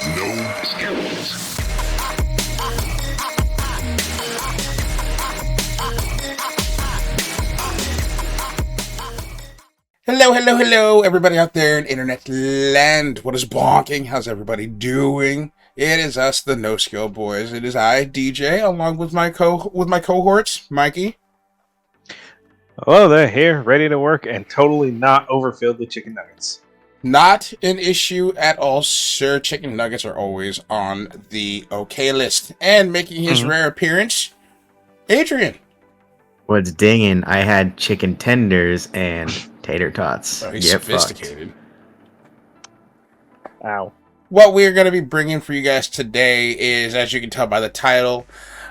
No skills. Hello, everybody out there in internet land. What is bonking? How's everybody doing? It is us, the NoSkill boys. It is I, DJ, along with my cohorts, Mikey. Hello, they're here, ready to work, and totally not overfilled with chicken nuggets. Not an issue at all, sir. Chicken nuggets are always on the okay list. And making his rare appearance, Adrian. What's dinging? I had chicken tenders and tater tots. Oh, he's sophisticated. Ow. What we're going to be bringing for you guys today is, as you can tell by the title,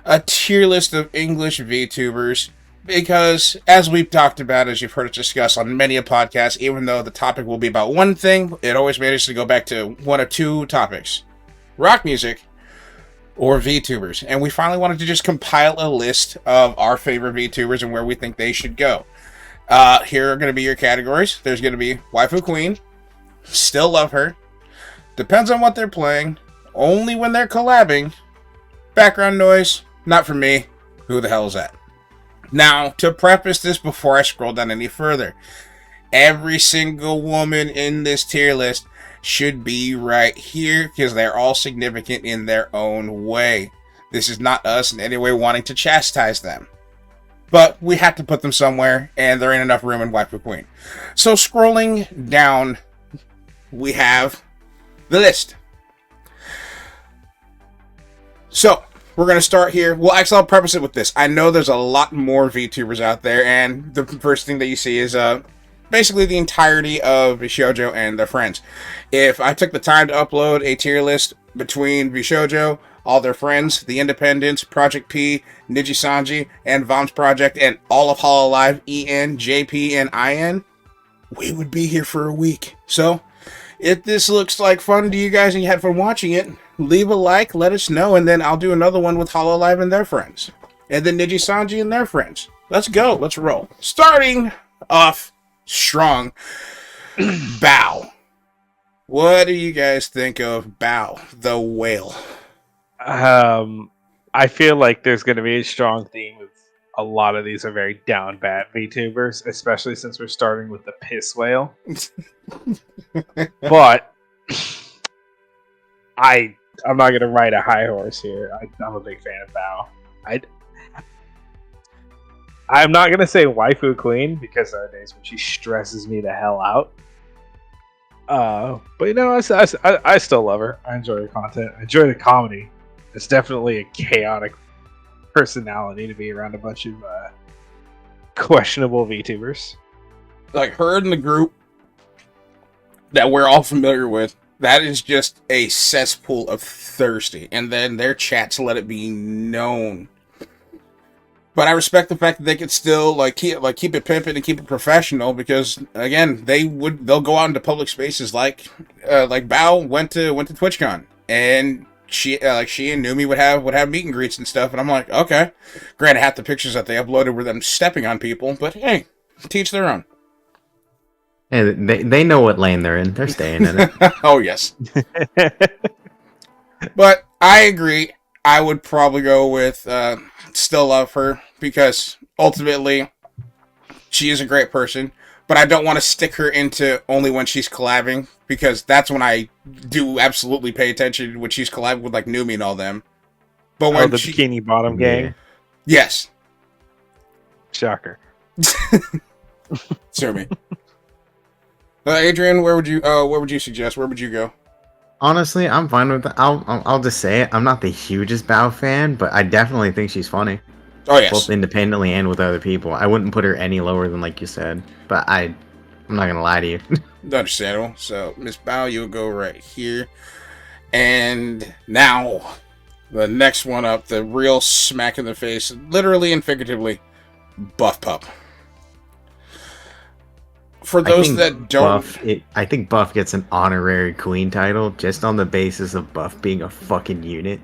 a tier list of English VTubers. Because, as we've talked about, as you've heard us discuss on many a podcast, even though the topic will be about one thing, it always manages to go back to one of two topics. Rock music or VTubers. And we finally wanted to just compile a list of our favorite VTubers and where we think they should go. Here are going to be your categories. There's going to be Waifu Queen. Still love her. Depends on what they're playing. Only when they're collabing. Background noise. Not for me. Who the hell is that? Now, to preface this before I scroll down any further, every single woman in this tier list should be right here because they're all significant in their own way. This is not us in any way wanting to chastise them. But we have to put them somewhere, and there ain't enough room in Waifu Queen. So scrolling down, we have the list. So, we're going to start here. Well, actually, I'll preface it with this. I know there's a lot more VTubers out there, and the first thing that you see is basically the entirety of Bishoujo and their friends. If I took the time to upload a tier list between Bishoujo, all their friends, the Independents, Project P, Nijisanji, and Vom's Project, and all of Hololive, EN, JP, and IN, we would be here for a week. So, if this looks like fun to you guys and you had fun watching it, leave a like, let us know, and then I'll do another one with Hololive and their friends. And then Nijisanji and their friends. Let's go. Let's roll. Starting off strong. Bao. What do you guys think of Bao, the whale? I feel like there's going to be a strong theme of a lot of these are very down bad VTubers, especially since we're starting with the piss whale. But I'm not going to ride a high horse here. I'm a big fan of Bao. I'm not going to say Waifu Queen because there are days when she stresses me the hell out. But you know, I still love her. I enjoy her content. I enjoy the comedy. It's definitely a chaotic personality to be around a bunch of questionable VTubers. Like her in the group that we're all familiar with, that is just a cesspool of thirsty. And then their chats let it be known. But I respect the fact that they could still keep it pimping and keep it professional because again, they'll go out into public spaces like Bao went to TwitchCon and she and Numi would have meet and greets and stuff, and I'm like, okay. Granted, half the pictures that they uploaded were them stepping on people, but hey, teach their own. Hey, they know what lane they're in. They're staying in it. Oh, yes. But I agree. I would probably go with still love her because ultimately she is a great person, but I don't want to stick her into only when she's collabing because that's when I do absolutely pay attention when she's collabing with like Numi and all them. But when the Bikini Bottom gang? Yes. Shocker. Sue me. Adrian, where would you suggest? Where would you go? Honestly, I'm fine with that. I'll just say it. I'm not the hugest Bao fan, but I definitely think she's funny. Oh yes, both independently and with other people. I wouldn't put her any lower than like you said, but I'm not gonna lie to you. Understandable. So Miss Bao, you'll go right here, and now the next one up, the real smack in the face, literally and figuratively, Buff Pup. For those that don't... I think Buff gets an honorary queen title just on the basis of Buff being a fucking unit.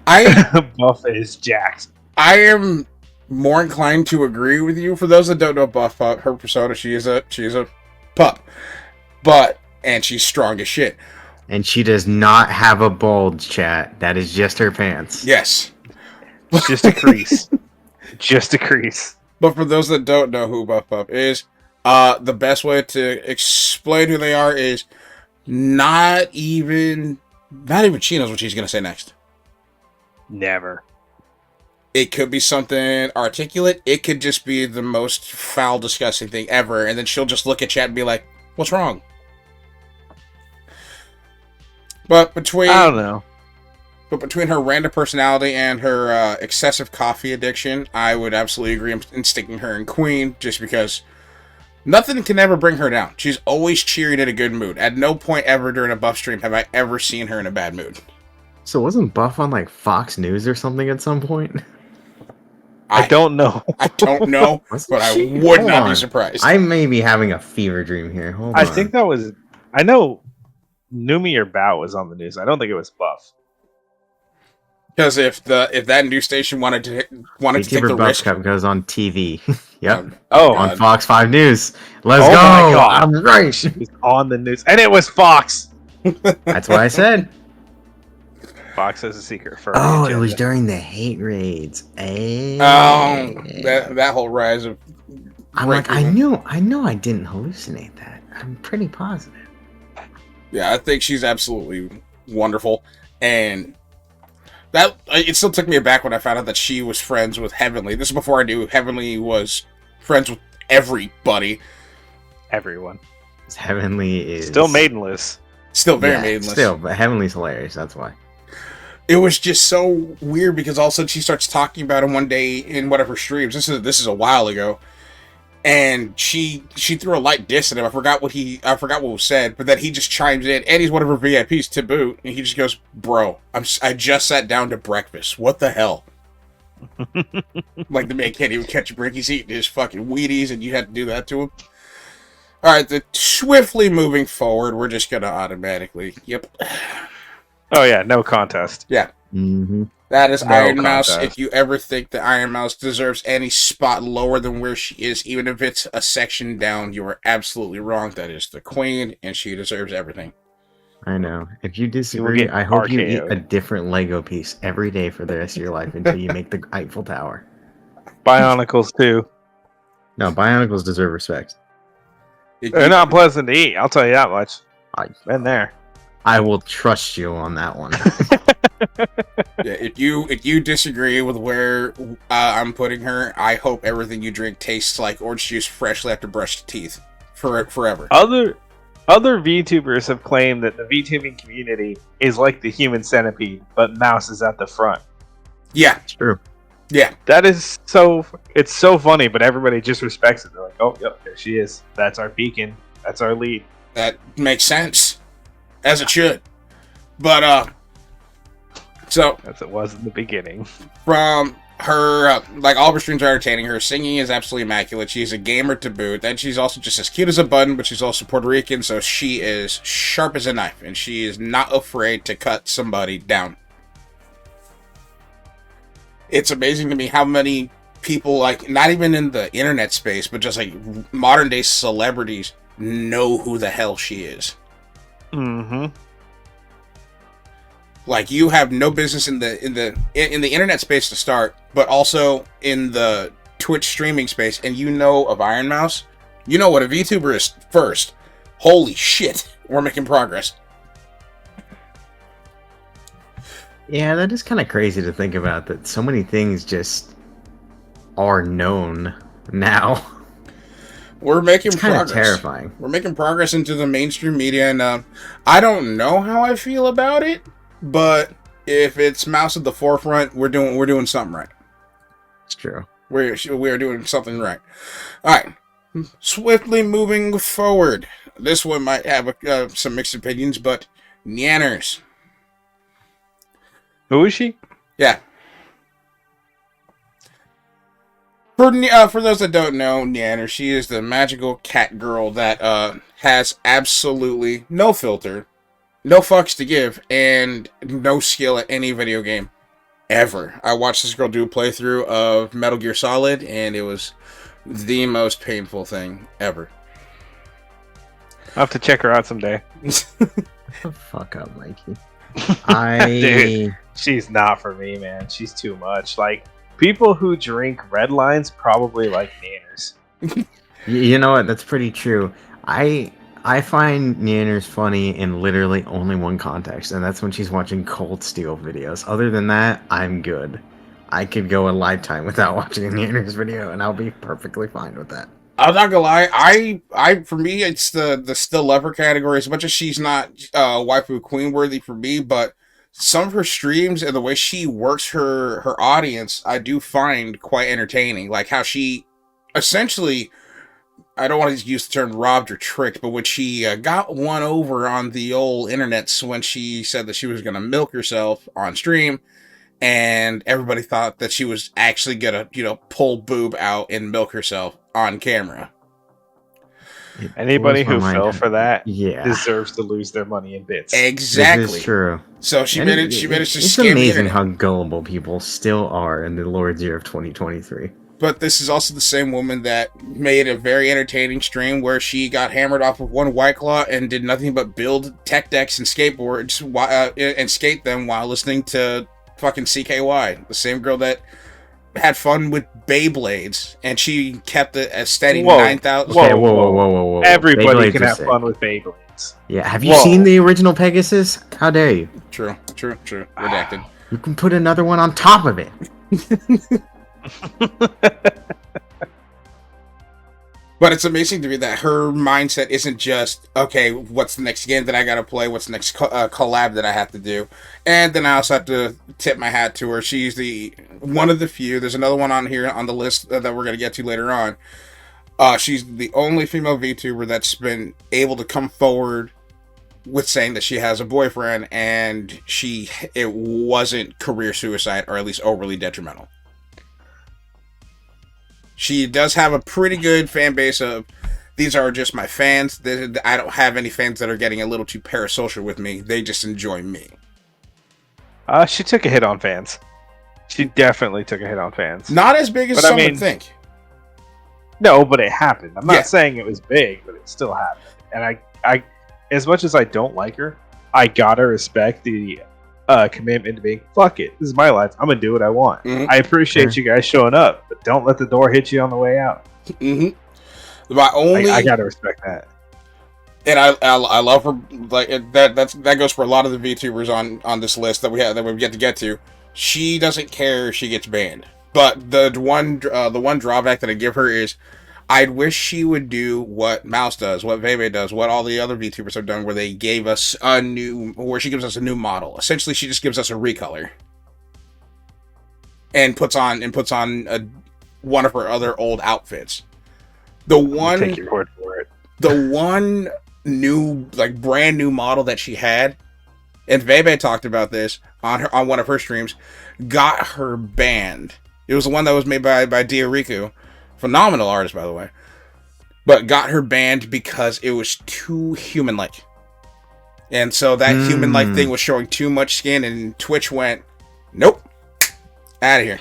Buff is jacked. I am more inclined to agree with you. For those that don't know Buff Pup, her persona, she is a pup. And she's strong as shit. And she does not have a bulge, chat. That is just her pants. Yes. Just a crease. Just a crease. But for those that don't know who Buff Pup is, the best way to explain who they are is not even she knows what she's gonna say next. Never. It could be something articulate. It could just be the most foul, disgusting thing ever, and then she'll just look at chat and be like, "What's wrong?" But between I don't know. But between her random personality and her excessive coffee addiction, I would absolutely agree in sticking her in Queen, just because nothing can ever bring her down. She's always cheering in a good mood. At no point ever during a Buff stream have I ever seen her in a bad mood. So wasn't Buff on like Fox News or something at some point? I don't know. I don't know, but I would not be surprised. I may be having a fever dream here. Hold on. I think that was. I know Numi or Bao was on the news. I don't think it was Buff. Because if that news station wanted to take the Buff risk, Cup goes on TV. Yep. Oh, On Fox 5 News. Let's Oh go. my God. I'm right. it was on the news, and it was Fox. That's what I said. Fox has a secret for. Oh, it was during the hate raids. that whole rise of. I'm like, I know I didn't hallucinate that. I'm pretty positive. Yeah, I think she's absolutely wonderful, and that it still took me aback when I found out that she was friends with Heavenly. This is before I knew Heavenly was friends with everybody. Everyone. Heavenly is Still maidenless. Still very maidenless. Still, but Heavenly's hilarious. That's why. It was just so weird because all of a sudden she starts talking about him one day in one of her streams. This is a while ago, and she threw a light diss at him. I forgot what was said, but then he just chimes in, and he's one of her VIPs to boot, and he just goes, "Bro, I just sat down to breakfast. What the hell?" Like the man can't even catch a break. He's eating his fucking Wheaties, and you had to do that to him. All right, swiftly moving forward, we're just gonna automatically. Yep. Oh yeah, no contest. Yeah. Mm-hmm. That is No Iron Mouse. contest. If you ever think that Iron Mouse deserves any spot lower than where she is, even if it's a section down, you are absolutely wrong. That is the queen, and she deserves everything. I know. If you will disagree, get I hope you eat RKO'd. a different Lego piece every day for the rest of your life until you make the Eiffel Tower. Bionicles too. No, Bionicles deserve respect. They're not pleasant to eat. I'll tell you that much. I- Been there. I will trust you on that one. Yeah, if you disagree with where I'm putting her, I hope everything you drink tastes like orange juice freshly after brushed teeth forever. Other VTubers have claimed that the VTubing community is like the human centipede, but Mouse is at the front. Yeah, It's true. yeah. That is so. It's so funny, but everybody just respects it. They're like, "Oh, yep, there she is. That's our beacon. That's our lead." That makes sense, as it should. But so As it was in the beginning. from her, like all of her streams are entertaining. Her singing is absolutely immaculate. She's a gamer to boot. Then she's also just as cute as a button, but she's also Puerto Rican, so she is sharp as a knife, and she is not afraid to cut somebody down. It's amazing to me how many people, like, not even in the internet space, but just like modern day celebrities, know who the hell she is. Mm-hmm. Like, you have no business in the internet space to start, but also in the Twitch streaming space, and you know of Iron Mouse. You know what a VTuber is first. Holy shit, we're making progress. Yeah, that is kind of crazy to think about, that so many things just are known now. We're making It's kind of progress. terrifying. We're making progress into the mainstream media, and I don't know how I feel about it, but if it's Mouse at the forefront, we're doing something right. It's true. We're doing something right. All right, swiftly moving forward. This one might have some mixed opinions, but Nyanners. Who is she? Yeah. For those that don't know, Nyanner, she is the magical cat girl that has absolutely no filter, no fucks to give, and no skill at any video game ever. I watched this girl do a playthrough of Metal Gear Solid, and it was the most painful thing ever. I'll have to check her out someday. the fuck up, Mikey. Dude, she's not for me, man. She's too much. Like, people who drink red lines probably like Nanners. You know what? That's pretty true. I find Nanners funny in literally only one context, and that's when she's watching Cold Steel videos. Other than that, I'm good. I could go a lifetime without watching a Nanners video, and I'll be perfectly fine with that. I'm not gonna lie. I for me, it's the still lover category. As much as she's not waifu queen worthy for me, but some of her streams and the way she works her audience, I do find quite entertaining. Like how she essentially, I don't want to use the term robbed or tricked, but when she got one over on the old internets when she said that she was gonna milk herself on stream. And everybody thought that she was actually gonna, pull boob out and milk herself on camera. Anybody who fell for that yeah. deserves to lose their money in bits. Exactly. This is true. So she managed to It's scam amazing the how internet. gullible people still are in the Lord's year of 2023. But this is also the same woman that made a very entertaining stream where she got hammered off of one White Claw and did nothing but build tech decks and skateboards and skate them while listening to fucking CKY, the same girl that had fun with Beyblades, and she kept it a steady 9,000. Okay, whoa. Everybody Beyblades can are have sick. fun with Beyblades. Yeah, have you seen the original Pegasus? How dare you? True. Redacted. You can put another one on top of it. But it's amazing to me that her mindset isn't just, okay, what's the next game that I gotta play? What's the next collab that I have to do? And then I also have to tip my hat to her. She's the one of the few. There's another one on here on the list that we're gonna get to later on. She's the only female VTuber that's been able to come forward with saying that she has a boyfriend and it wasn't career suicide, or at least overly detrimental. She does have a pretty good fan base of, these are just my fans. I don't have any fans that are getting a little too parasocial with me. They just enjoy me. She took a hit on fans. She definitely took a hit on fans. Not as big as some would think. No, but it happened. I'm not Yeah. saying it was big, but it still happened. And I, as much as I don't like her, I gotta respect the commitment to being, fuck it, this is my life, I'm gonna do what I want. Mhm. I appreciate you guys showing up, but don't let the door hit you on the way out. Mm-hmm. My only, I gotta respect that. and I love her. Like that goes for a lot of the VTubers on this list that we get to get to. She doesn't care if she gets banned. But the one drawback that I give her is, I'd wish she would do what Mouse does, what Veve does, what all the other VTubers have done, where she gives us a new model. Essentially, she just gives us a recolor and puts on one of her other old outfits. Take your word for it. The one new, brand new model that she had, and Veve talked about this on one of her streams, got her banned. It was the one that was made by Diariku. Phenomenal artist, by the way. But got her banned because it was too human-like. And so that human-like thing was showing too much skin, and Twitch went, nope, out of here.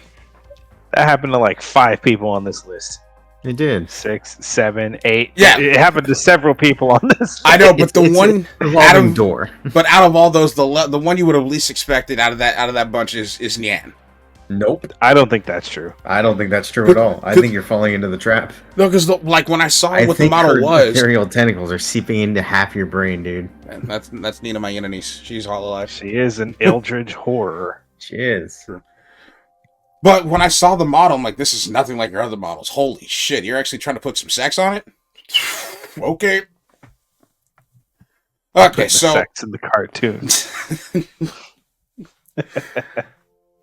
That happened to like 5 people on this list. It did. 6, 7, 8. Yeah. It happened to several people on this list. I know, but It's a revolving door. But out of all those, the one you would have least expected out of that bunch is Nyan. Nope. I don't think that's true. I don't think that's true at all. I think you're falling into the trap. No, because when I saw what the think model her was, ethereal tentacles are seeping into half your brain, dude. and that's Nina, my niece. She's all alive. She is an eldritch horror. She is. But when I saw the model, I'm like, this is nothing like your other models. Holy shit, you're actually trying to put some sex on it? Okay. Okay, so Sex in the cartoons.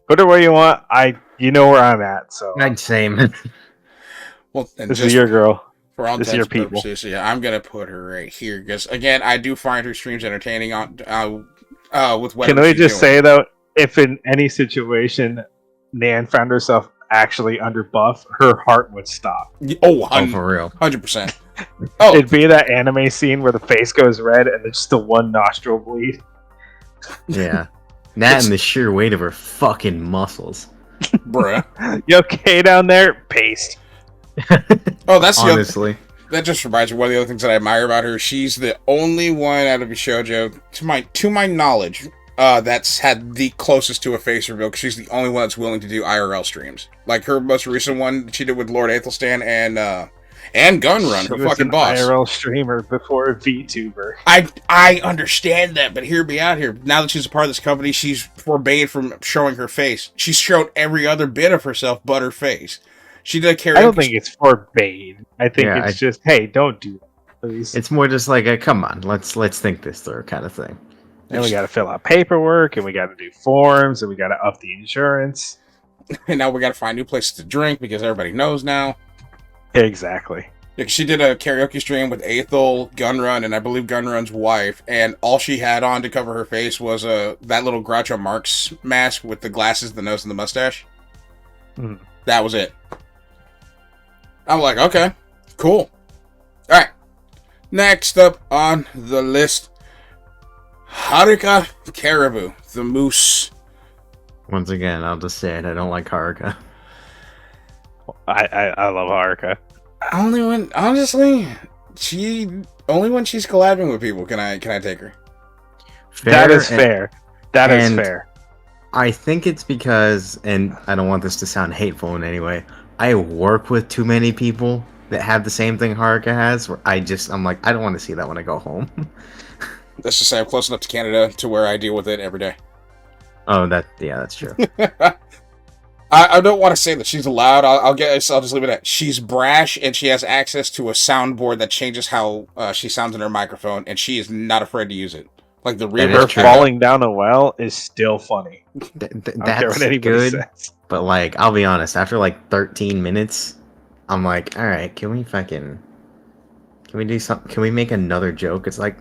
Put her where you want. You know where I'm at. So I'd say, man. well, and this just is your girl. for all this is intents your and people. purposes, yeah, I'm gonna put her right here because again, I do find her streams entertaining with whatever Can we she's just doing. say though, if in any situation Nan found herself actually under buff, her heart would stop. Oh, Oh, for real. 100%. Oh, It'd be that anime scene where the face goes red and then just the one nostril bleed. Yeah. That and the sheer weight of her fucking muscles. bruh. You okay down there? Paste. Oh, that's the other. Honestly. That just reminds me, one of the other things that I admire about her, she's the only one out of a shoujo, to my knowledge, that's had the closest to a face reveal, because she's the only one that's willing to do IRL streams. Like her most recent one, she did with Lord Aethelstan and Gunrun, her fucking boss. IRL streamer before a VTuber. I understand that, but hear me out here. Now that she's a part of this company, she's forbade from showing her face. She's showed every other bit of herself but her face. She did karaoke. I don't think it's forbade. I think it's just, hey, don't do that, please. It's more just like a come on, let's think this through kind of thing. And we got to fill out paperwork, and we got to do forms, and we got to up the insurance. And now we got to find new places to drink because everybody knows now. Exactly. Yeah, she did a karaoke stream with Aethel, Gunrun, and I believe Gunrun's wife, and all she had on to cover her face was that little Groucho Marx mask with the glasses, the nose, and the mustache. Mm. That was it. I'm like, okay, cool. Alright. Next up on the list, Haruka Caribou, the moose. Once again, I'll just say it, I don't like Haruka. I love Haruka. Only when, honestly, only when she's collabing with people can I take her. That is fair. That is fair. I think it's because, and I don't want this to sound hateful in any way, I work with too many people that have the same thing Haruka has, where I'm like, I don't want to see that when I go home. Let's just say I'm close enough to Canada to where I deal with it every day. Oh, that's true. I don't want to say that she's loud. I'll just leave it at she's brash and she has access to a soundboard that changes how she sounds in her microphone, and she is not afraid to use it. Like the reverb. Her falling down a well is still funny. That's good. Says. But like, I'll be honest. After like 13 minutes, I'm like, all right, can we do something? Can we make another joke? It's like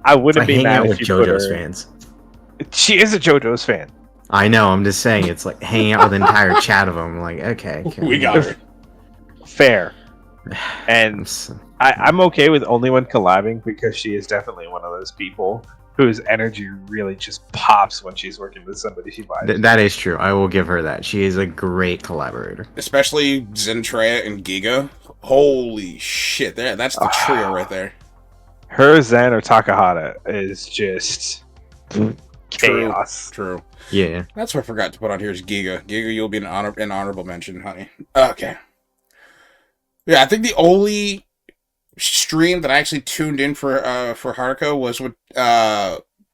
I wouldn't be mad with JoJo's fans. She is a JoJo's fan. I know. I'm just saying, it's like hanging out with an entire chat of them. Like, okay, we got her. Fair. And I'm okay with only one collabing because she is definitely one of those people whose energy really just pops when she's working with somebody she vibes. That is true. I will give her that. She is a great collaborator. Especially Zentreya and Giga. Holy shit! That's the trio right there. Her, Zen, or Takahata is just chaos. True. Yeah. That's what I forgot to put on here is Giga. Giga, you'll be an honorable mention, honey. Okay. Yeah, I think the only stream that I actually tuned in for Haruka was when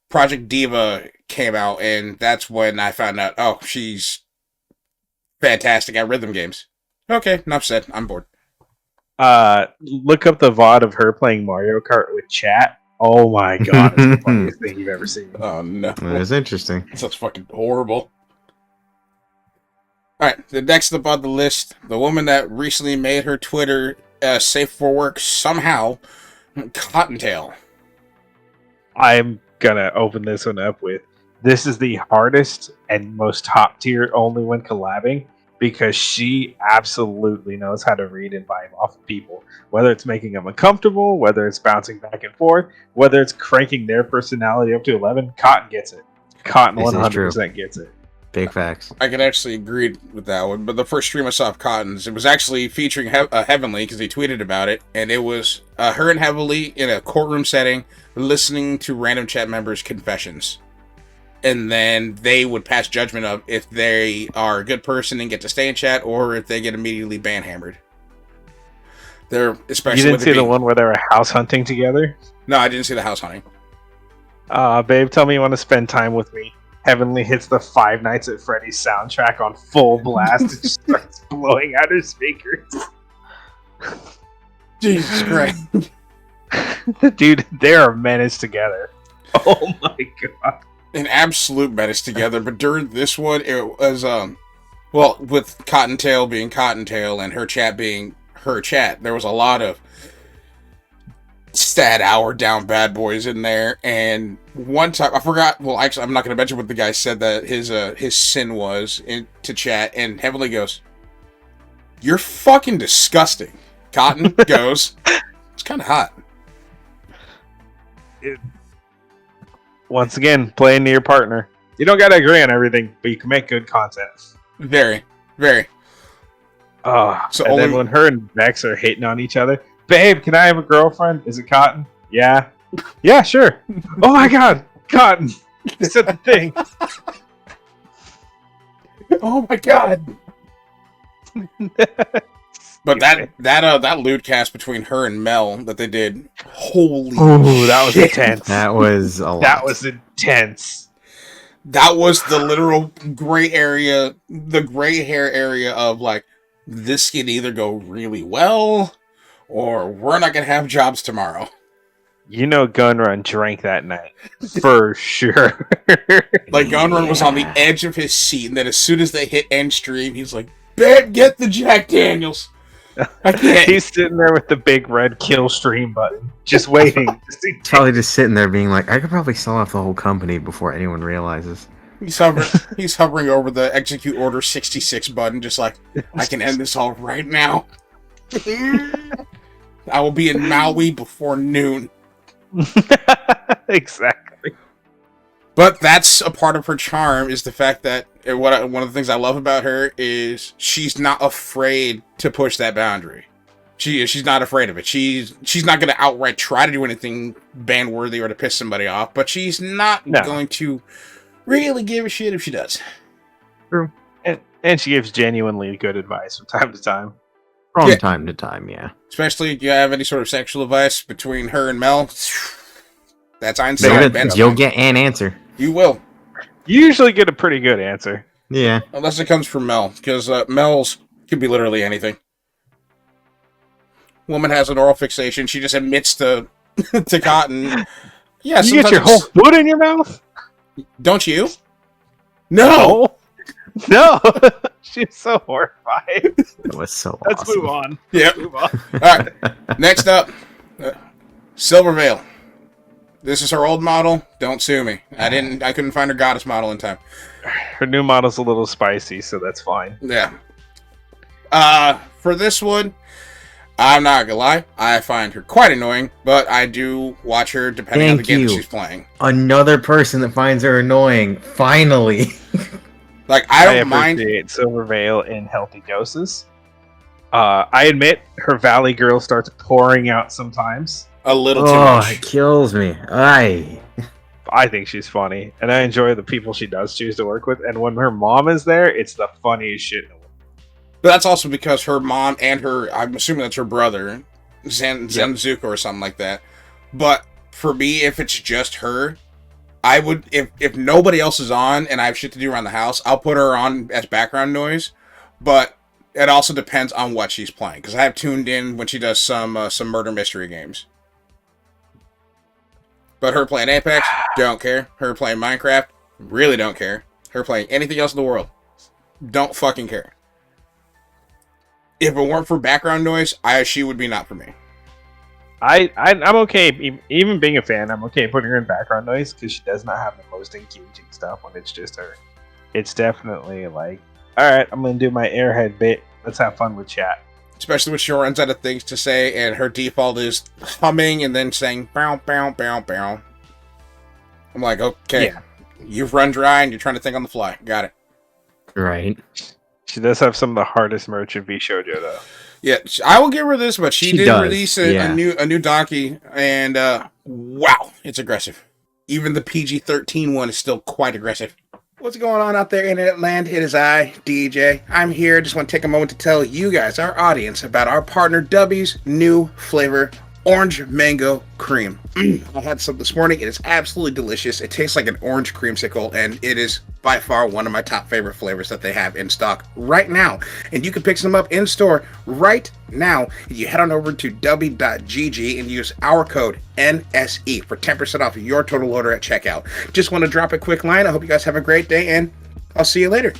Project Diva came out, and that's when I found out, oh, she's fantastic at rhythm games. Okay, enough said. I'm bored. Look up the VOD of her playing Mario Kart with chat. Oh my god, it's the funniest thing you've ever seen. Oh no. That's interesting. That's fucking horrible. Alright, the next up on the list, the woman that recently made her Twitter safe for work somehow, Cottontail. I'm gonna open this one up with, this is the hardest and most top tier only when collabing, because she absolutely knows how to read and vibe off of people. Whether it's making them uncomfortable, whether it's bouncing back and forth, whether it's cranking their personality up to 11, Cotton gets it. Cotton 100% gets it. Big facts. I can actually agree with that one, but the first stream I saw of Cotton's, it was actually featuring Heavenly, because he tweeted about it, and it was her and Heavenly in a courtroom setting, listening to random chat members' confessions. And then they would pass judgment of if they are a good person and get to stay in chat, or if they get immediately ban-hammered. They're especially. You didn't see the one where they were house hunting together? No, I didn't see the house hunting. Babe, tell me you want to spend time with me. Heavenly hits the Five Nights at Freddy's soundtrack on full blast and just starts blowing out her speakers. Jesus Christ. Dude, they're a menace together. Oh my god. An absolute menace together, but during this one, it was, well, with Cottontail being Cottontail and her chat being her chat, there was a lot of sad hour down bad boys in there, and one time, I forgot, well, actually, I'm not going to mention what the guy said that his sin was to chat, and Heavenly goes, "You're fucking disgusting." Cotton goes, "It's kind of hot." Once again, playing to your partner. You don't gotta agree on everything, but you can make good content. Very, very. Then when her and Vex are hitting on each other, Babe, can I have a girlfriend? Is it Cotton? Yeah. Yeah, sure. Oh my god, Cotton. You said the thing. Oh my god! But that lewd cast between her and Mel that they did, holy Ooh, that was shit. intense. That was a lot. That was intense. That was the literal gray area, the gray hair area of like, this can either go really well, or we're not gonna have jobs tomorrow. You know, Gunrun drank that night for sure. Like Gunrun was on the edge of his seat, and then as soon as they hit end stream, he's like, "Babe, get the Jack Daniels." I can't. He's sitting there with the big red kill stream button, just waiting. to see Probably just sitting there being like, I could probably sell off the whole company before anyone realizes. He's hovering over the execute order 66 button, just like, I can end this all right now. I will be in Maui before noon. Exactly. But that's a part of her charm, is the fact that one of the things I love about her is she's not afraid to push that boundary. She's not afraid of it. She's not going to outright try to do anything ban worthy or to piss somebody off, but she's not going to really give a shit if she does. True. And she gives genuinely good advice from time to time. From time to time, yeah. Especially if you have any sort of sexual advice between her and Mel. That's Einstein. You'll get an answer. You will. You usually get a pretty good answer. Yeah. Unless it comes from Mel, because Mel's could be literally anything. Woman has an oral fixation. She just admits to Cotton. Yeah, you get your whole foot in your mouth? Don't you? No! No! She's so horrified. That was so Let's awesome. move on. Yep. Move on. Alright. Next up, Silvervale. This is her old model. Don't sue me. I couldn't find her goddess model in time. Her new model's a little spicy, so that's fine. Yeah. For this one, I'm not gonna lie, I find her quite annoying, but I do watch her depending on the game that she's playing. Another person that finds her annoying. Finally. Like, I don't mind. appreciate Silvervale in healthy doses. I admit, her Valley Girl starts pouring out sometimes. A little too Oh, much. it kills me. I think she's funny, and I enjoy the people she does choose to work with. And when her mom is there, it's the funniest shit in the world. But that's also because her mom and I'm assuming that's her brother, Zenzuka or something like that. But for me, if it's just her, I would, if nobody else is on and I have shit to do around the house, I'll put her on as background noise. But it also depends on what she's playing, because I have tuned in when she does some murder mystery games. But her playing Apex, don't care. Her playing Minecraft, really don't care. Her playing anything else in the world, don't fucking care. If it weren't for background noise, she would be not for me. I'm okay, even being a fan, I'm okay putting her in background noise, because she does not have the most engaging stuff when it's just her. It's definitely like, alright, I'm going to do my airhead bit. Let's have fun with chat. Especially when she runs out of things to say, and her default is humming and then saying, bow, bow, bow, bow. I'm like, okay, you've run dry and you're trying to think on the fly. Got it. right. She does have some of the hardest merch in VShojo, though. Yeah, I will give her this, but she did release a new donkey, and wow, it's aggressive. Even the PG-13 one is still quite aggressive. What's going on out there, internet land? It is I, DJ. I'm here. Just want to take a moment to tell you guys, our audience, about our partner Dubby's new flavor, Orange Mango Cream. I had some this morning. It is absolutely delicious. It tastes like an orange creamsicle, and it is by far one of my top favorite flavors that they have in stock right now. And you can pick some up in store right now. You head on over to dubby.gg and use our code NSE for 10% off your total order at checkout. Just want to drop a quick line. I hope you guys have a great day, and I'll see you later.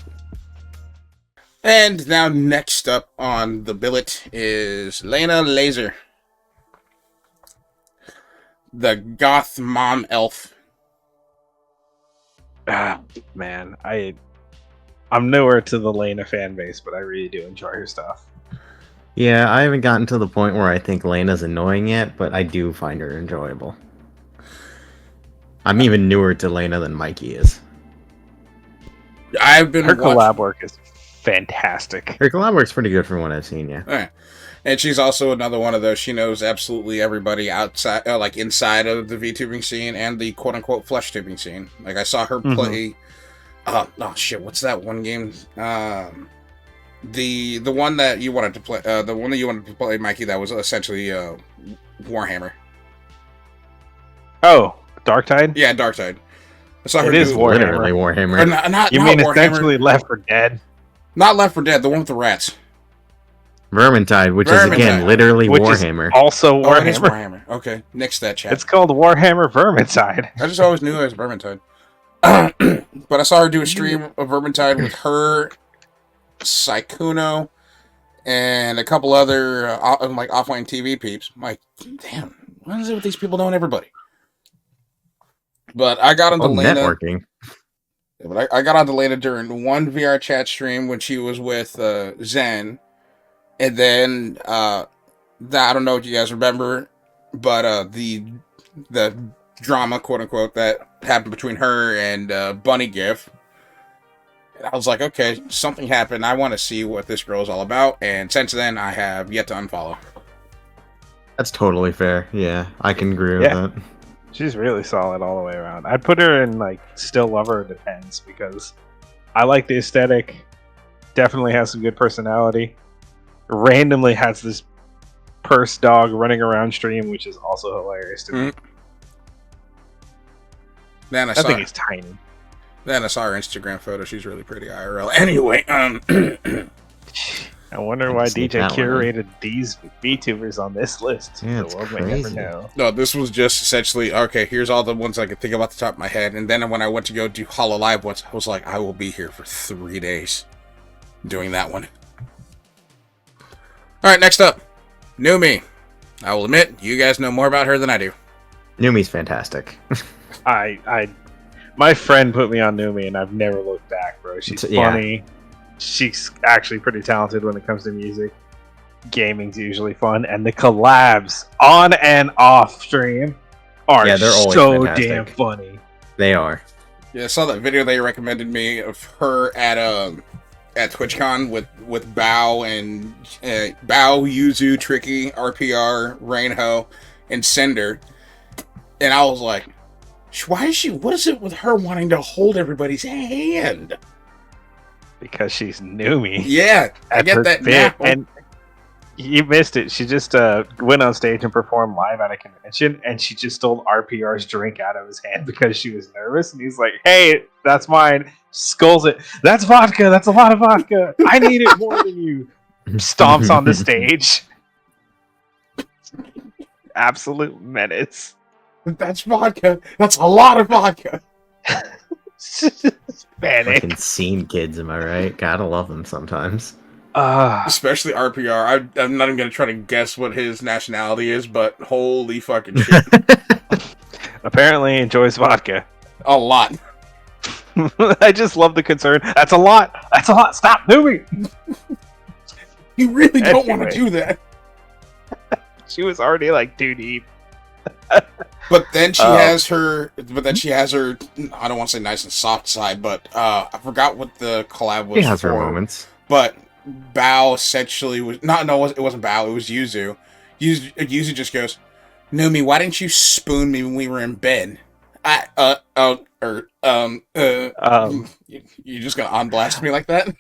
And now next up on the billet is Lena Laser, the goth mom elf. Man, I'm newer to the Lena fan base, but I really do enjoy her stuff. Yeah, I haven't gotten to the point where I think Lena's annoying yet, but I do find her enjoyable. I'm even newer to Lena than Mikey is. I've been her collab work is fantastic. Her collab works pretty good from what I've seen, yeah. All right. And she's also another one of those. She knows absolutely everybody outside, like inside of the VTubing scene and the quote unquote flesh tubing scene. Like I saw her play. Oh shit! What's that one game? The one that you wanted to play. The one that you wanted to play, Mikey. That was essentially Warhammer. Oh, Darktide? Yeah, Darktide. I saw her It is do Warhammer. Literally Warhammer. not You not mean Warhammer. essentially Left 4 Dead? Not Left 4 Dead. The one with the rats. Vermintide, which is Vermintide. again literally Which Warhammer. is also Oh, it is Warhammer. Warhammer. Okay, nix that chat. It's called Warhammer Vermintide. I just always knew it was Vermintide. But I saw her do a stream of Vermintide with her, Saikuno, and a couple other like offline TV peeps. I'm like, damn, what is it with these people knowing everybody? But I got onto Lena. Networking. But I got onto Lena during one VR chat stream when she was with Zen, and then I don't know if you guys remember, but the drama, quote unquote, that happened between her and Bunny Gif. And I was like, okay, something happened. I want to see what this girl is all about. And since then, I have yet to unfollow. That's totally fair. Yeah, I can agree with that. She's really solid all the way around. I'd put her in like still love her, depends, because I like the aesthetic. Definitely has some good personality. Randomly has this purse dog running around stream, which is also hilarious to me. Then I think it's tiny. Then I saw her Instagram photo. She's really pretty IRL. Anyway, I wonder why sneak DJ that one in. curated these VTubers on this list. Yeah, The it's world may never crazy. know. no, this was just essentially, okay, here's all the ones I could think of off the top of my head. And then when I went to go do Hollow Live once, I was like, I will be here for 3 days doing that one. All right, next up, Numi. I will admit, you guys know more about her than I do. Numi's fantastic. My friend put me on Numi, and I've never looked back, bro. She's Yeah. funny. She's actually pretty talented when it comes to music. Gaming's usually fun, and the collabs on and off stream are Yeah, they're always so fantastic. damn funny. They are. Yeah, I saw that video they recommended me of her at TwitchCon with Bao and Bao, Yuzu, Tricky, RPR, Rainho, and Cinder, and I was like, why is she? What is it with her wanting to hold everybody's hand? Because she's Numi. Yeah, I That's get her that bit. now. And you missed it. She just went on stage and performed live at a convention, and she just stole RPR's drink out of his hand because she was nervous. And he's like, "Hey, that's mine." Skulls it. That's vodka. That's a lot of vodka. I need it more than you. Stomps on the stage. Absolute menace. That's vodka. That's a lot of vodka. Panic. Fucking scene kids, am I right? Gotta love them sometimes. Especially RPR. I'm not even gonna try to guess what his nationality is, but holy fucking shit, Apparently enjoys vodka. a lot. I just love the concern. That's a lot. That's a lot. Stop moving. You really don't want Anyway. to do that. She was already like 2 deep. But then she has her. But then she has her. I don't want to say nice and soft side, but I forgot what the collab was. She has her for. moments. But Bao essentially was not. No, it wasn't Bao. It was Yuzu. Yuzu just goes, "Numi, why didn't you spoon me when we were in bed?" You just gonna unblast me like that?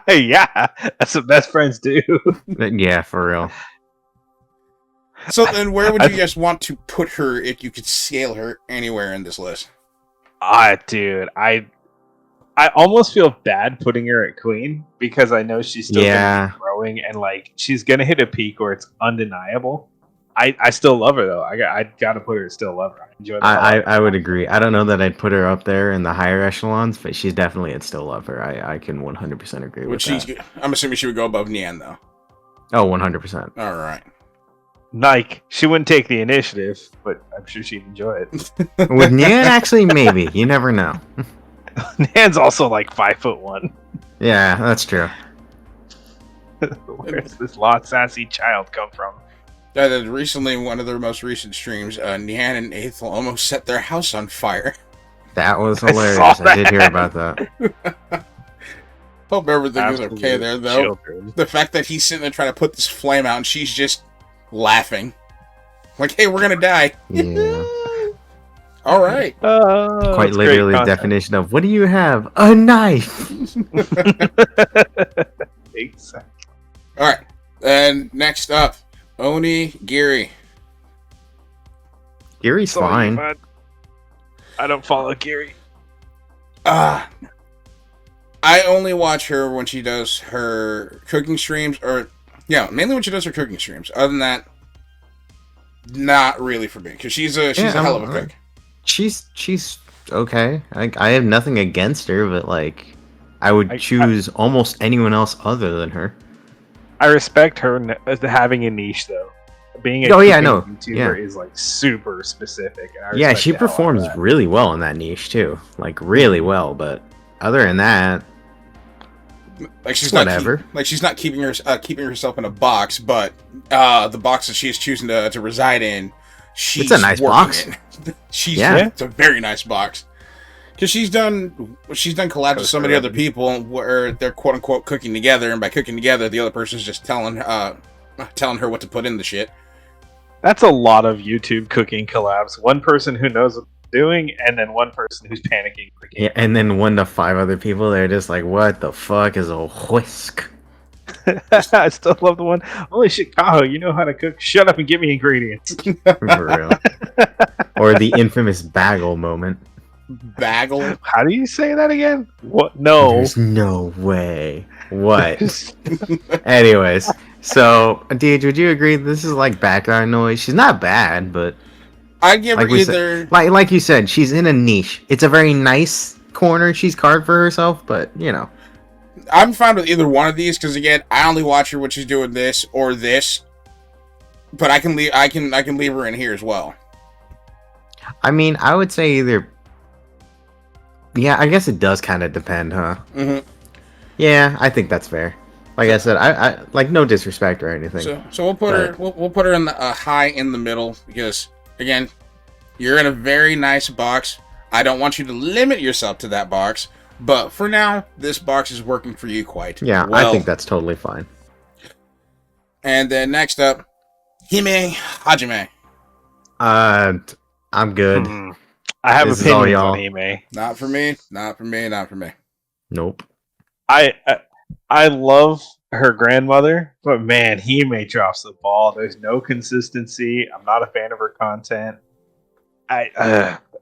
Yeah, that's what best friends do. Yeah, for real. So then, where would you guys want to put her if you could scale her anywhere in this list? Dude, I almost feel bad putting her at Queen because I know she's still gonna be growing and like she's gonna hit a peak where it's undeniable. I still love her though. I gotta put her still love her. I enjoy that. I would agree. I don't know that I'd put her up there in the higher echelons, but she's definitely at still love her. I can 100% agree with that. I'm assuming she would go above Nian though. Oh, 100%. All right. Nike, she wouldn't take the initiative, but I'm sure she'd enjoy it. With Nian, actually, maybe. You never know. Nan's also like 5'1". Yeah, that's true. Where's this lot sassy child come from? Recently, one of their most recent streams, Nian and Aethel almost set their house on fire. That was I saw hilarious. I did hear that. about that. Hope everything is Absolute okay there, though. children. The fact that he's sitting there trying to put this flame out and she's just laughing. Like, hey, we're gonna die. Yeah. All right. Quite it's literally great the definition of what do you have? A knife. Exactly. All right. And next up, Onigiri. Gary's fine. I don't follow Gary. I only watch her when she does her cooking streams, or mainly when she does her cooking streams. Other than that, not really for me, because she's a hell of a cook. She's okay. I have nothing against her, but like, I would choose almost anyone else other than her. I respect her as having a niche, though. Being a YouTuber is like super specific. And I respect she the hell out of performs that. really well in that niche too, like really well. But other than that, Like she's whatever. she's not keeping herself in a box, but the box that she is choosing to reside in, she's It's a nice box. It's a very nice box. Because she's done collabs with so many other people where they're quote unquote cooking together, and by cooking together, the other person's just telling her what to put in the shit. That's a lot of YouTube cooking collabs. One person who knows what they're doing, and then one person who's panicking. Yeah, and then 1 to 5 other people, they're just like, "What the fuck is a whisk?" I still love the one. Holy shit, Kaho, you know how to cook? Shut up and give me ingredients. For real. Or the infamous bagel moment. Bagel? How do you say that again? What? No. There's no way. What? Anyways, so Deej, would you agree this is like background noise? She's not bad, but I give her either. Like you said, she's in a niche. It's a very nice corner she's carved for herself, but you know. I'm fine with either one of these because again, I only watch her when she's doing this or this. But I can leave her in here as well. I mean, I would say either. Yeah, I guess it does kind of depend, huh? Mm-hmm. Yeah, I think that's fair. Like I said, I like no disrespect or anything. So we'll put her we'll put her in the high in the middle because again, you're in a very nice box. I don't want you to limit yourself to that box, but for now, this box is working for you quite well. I think that's totally fine. And then next up, Hime Hajime. I'm good. I have This is all opinions y'all. on Hime. Not for me. Not for me. Not for me. Nope. I love her grandmother, but man, Hime drops the ball. There's no consistency. I'm not a fan of her content.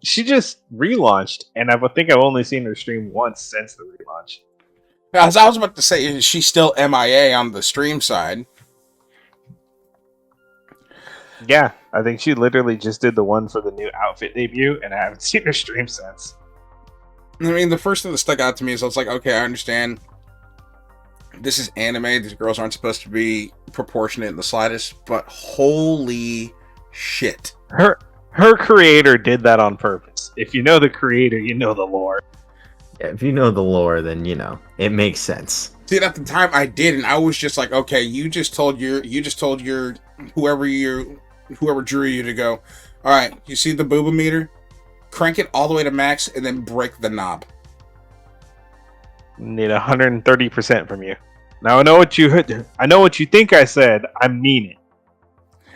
She just relaunched, and I think I've only seen her stream once since the relaunch. As I was about to say, she's still MIA on the stream side. Yeah, I think she literally just did the one for the new outfit debut, and I haven't seen her stream since. I mean, the first thing that stuck out to me is I was like, okay, I understand. This is anime. These girls aren't supposed to be proportionate in the slightest, but holy shit. Her creator did that on purpose. If you know the creator, you know the lore. Yeah, if you know the lore, then you know it makes sense. See, at the time I did, and I was just like, okay, you just told your whoever drew you to go. All right, you see the booba meter? Crank it all the way to max, and then break the knob. Need 130% from you. Now I know what you think I said. I mean it.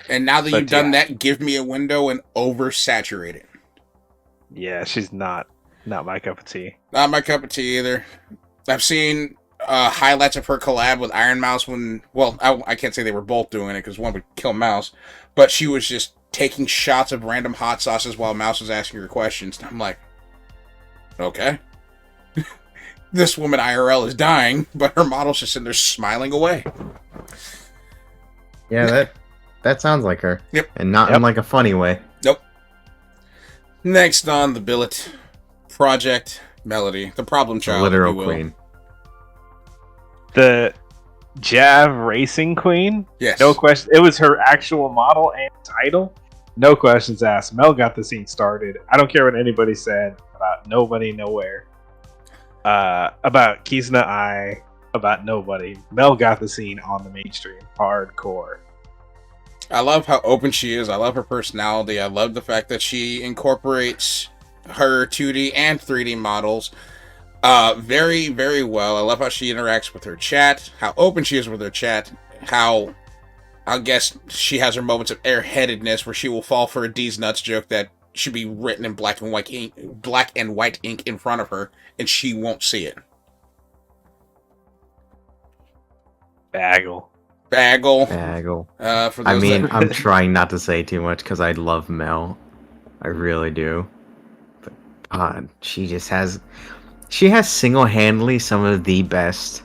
And now that you've done that, give me a window and oversaturate it. Yeah, she's not my cup of tea. Not my cup of tea either. I've seen highlights of her collab with Iron Mouse when, well, I can't say they were both doing it because one would kill Mouse, but she was just taking shots of random hot sauces while Mouse was asking her questions. And I'm like, okay. This woman IRL is dying, but her model's just sitting there smiling away. Yeah, that sounds like her. Yep. And not in like a funny way. Nope. Next on the billet, Project Melody, the problem child, Literal if you will. queen. The Jav Racing Queen? Yes. No question. It was her actual model and title. No questions asked. Mel got the scene started. I don't care what anybody said about Nobody Nowhere. About Kizuna Ai. About nobody. Mel got the scene on the mainstream. Hardcore. I love how open she is. I love her personality. I love the fact that she incorporates her 2D and 3D models. Very, very well. I love how she interacts with her chat, how open she is with her chat, how I guess she has her moments of airheadedness where she will fall for a D's nuts joke that should be written in black and white ink in front of her, and she won't see it. Bagel. Bagel. For those I'm trying not to say too much because I love Mel. I really do. But God, she has single-handedly some of the best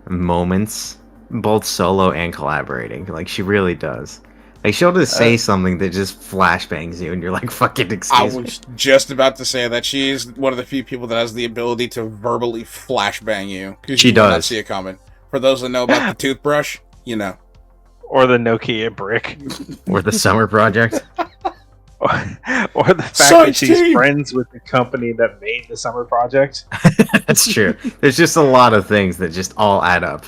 moments, both solo and collaborating. Like, she really does. Like, she'll just say something that just flashbangs you, and you're like, fucking excuse me. I was just about to say that she's one of the few people that has the ability to verbally flashbang you. She you does. Will not see it coming. For those that know about the toothbrush, you know. Or the Nokia brick. Or the summer project. Or the fact that she's friends with the company that made the summer project. That's true. There's just a lot of things that just all add up.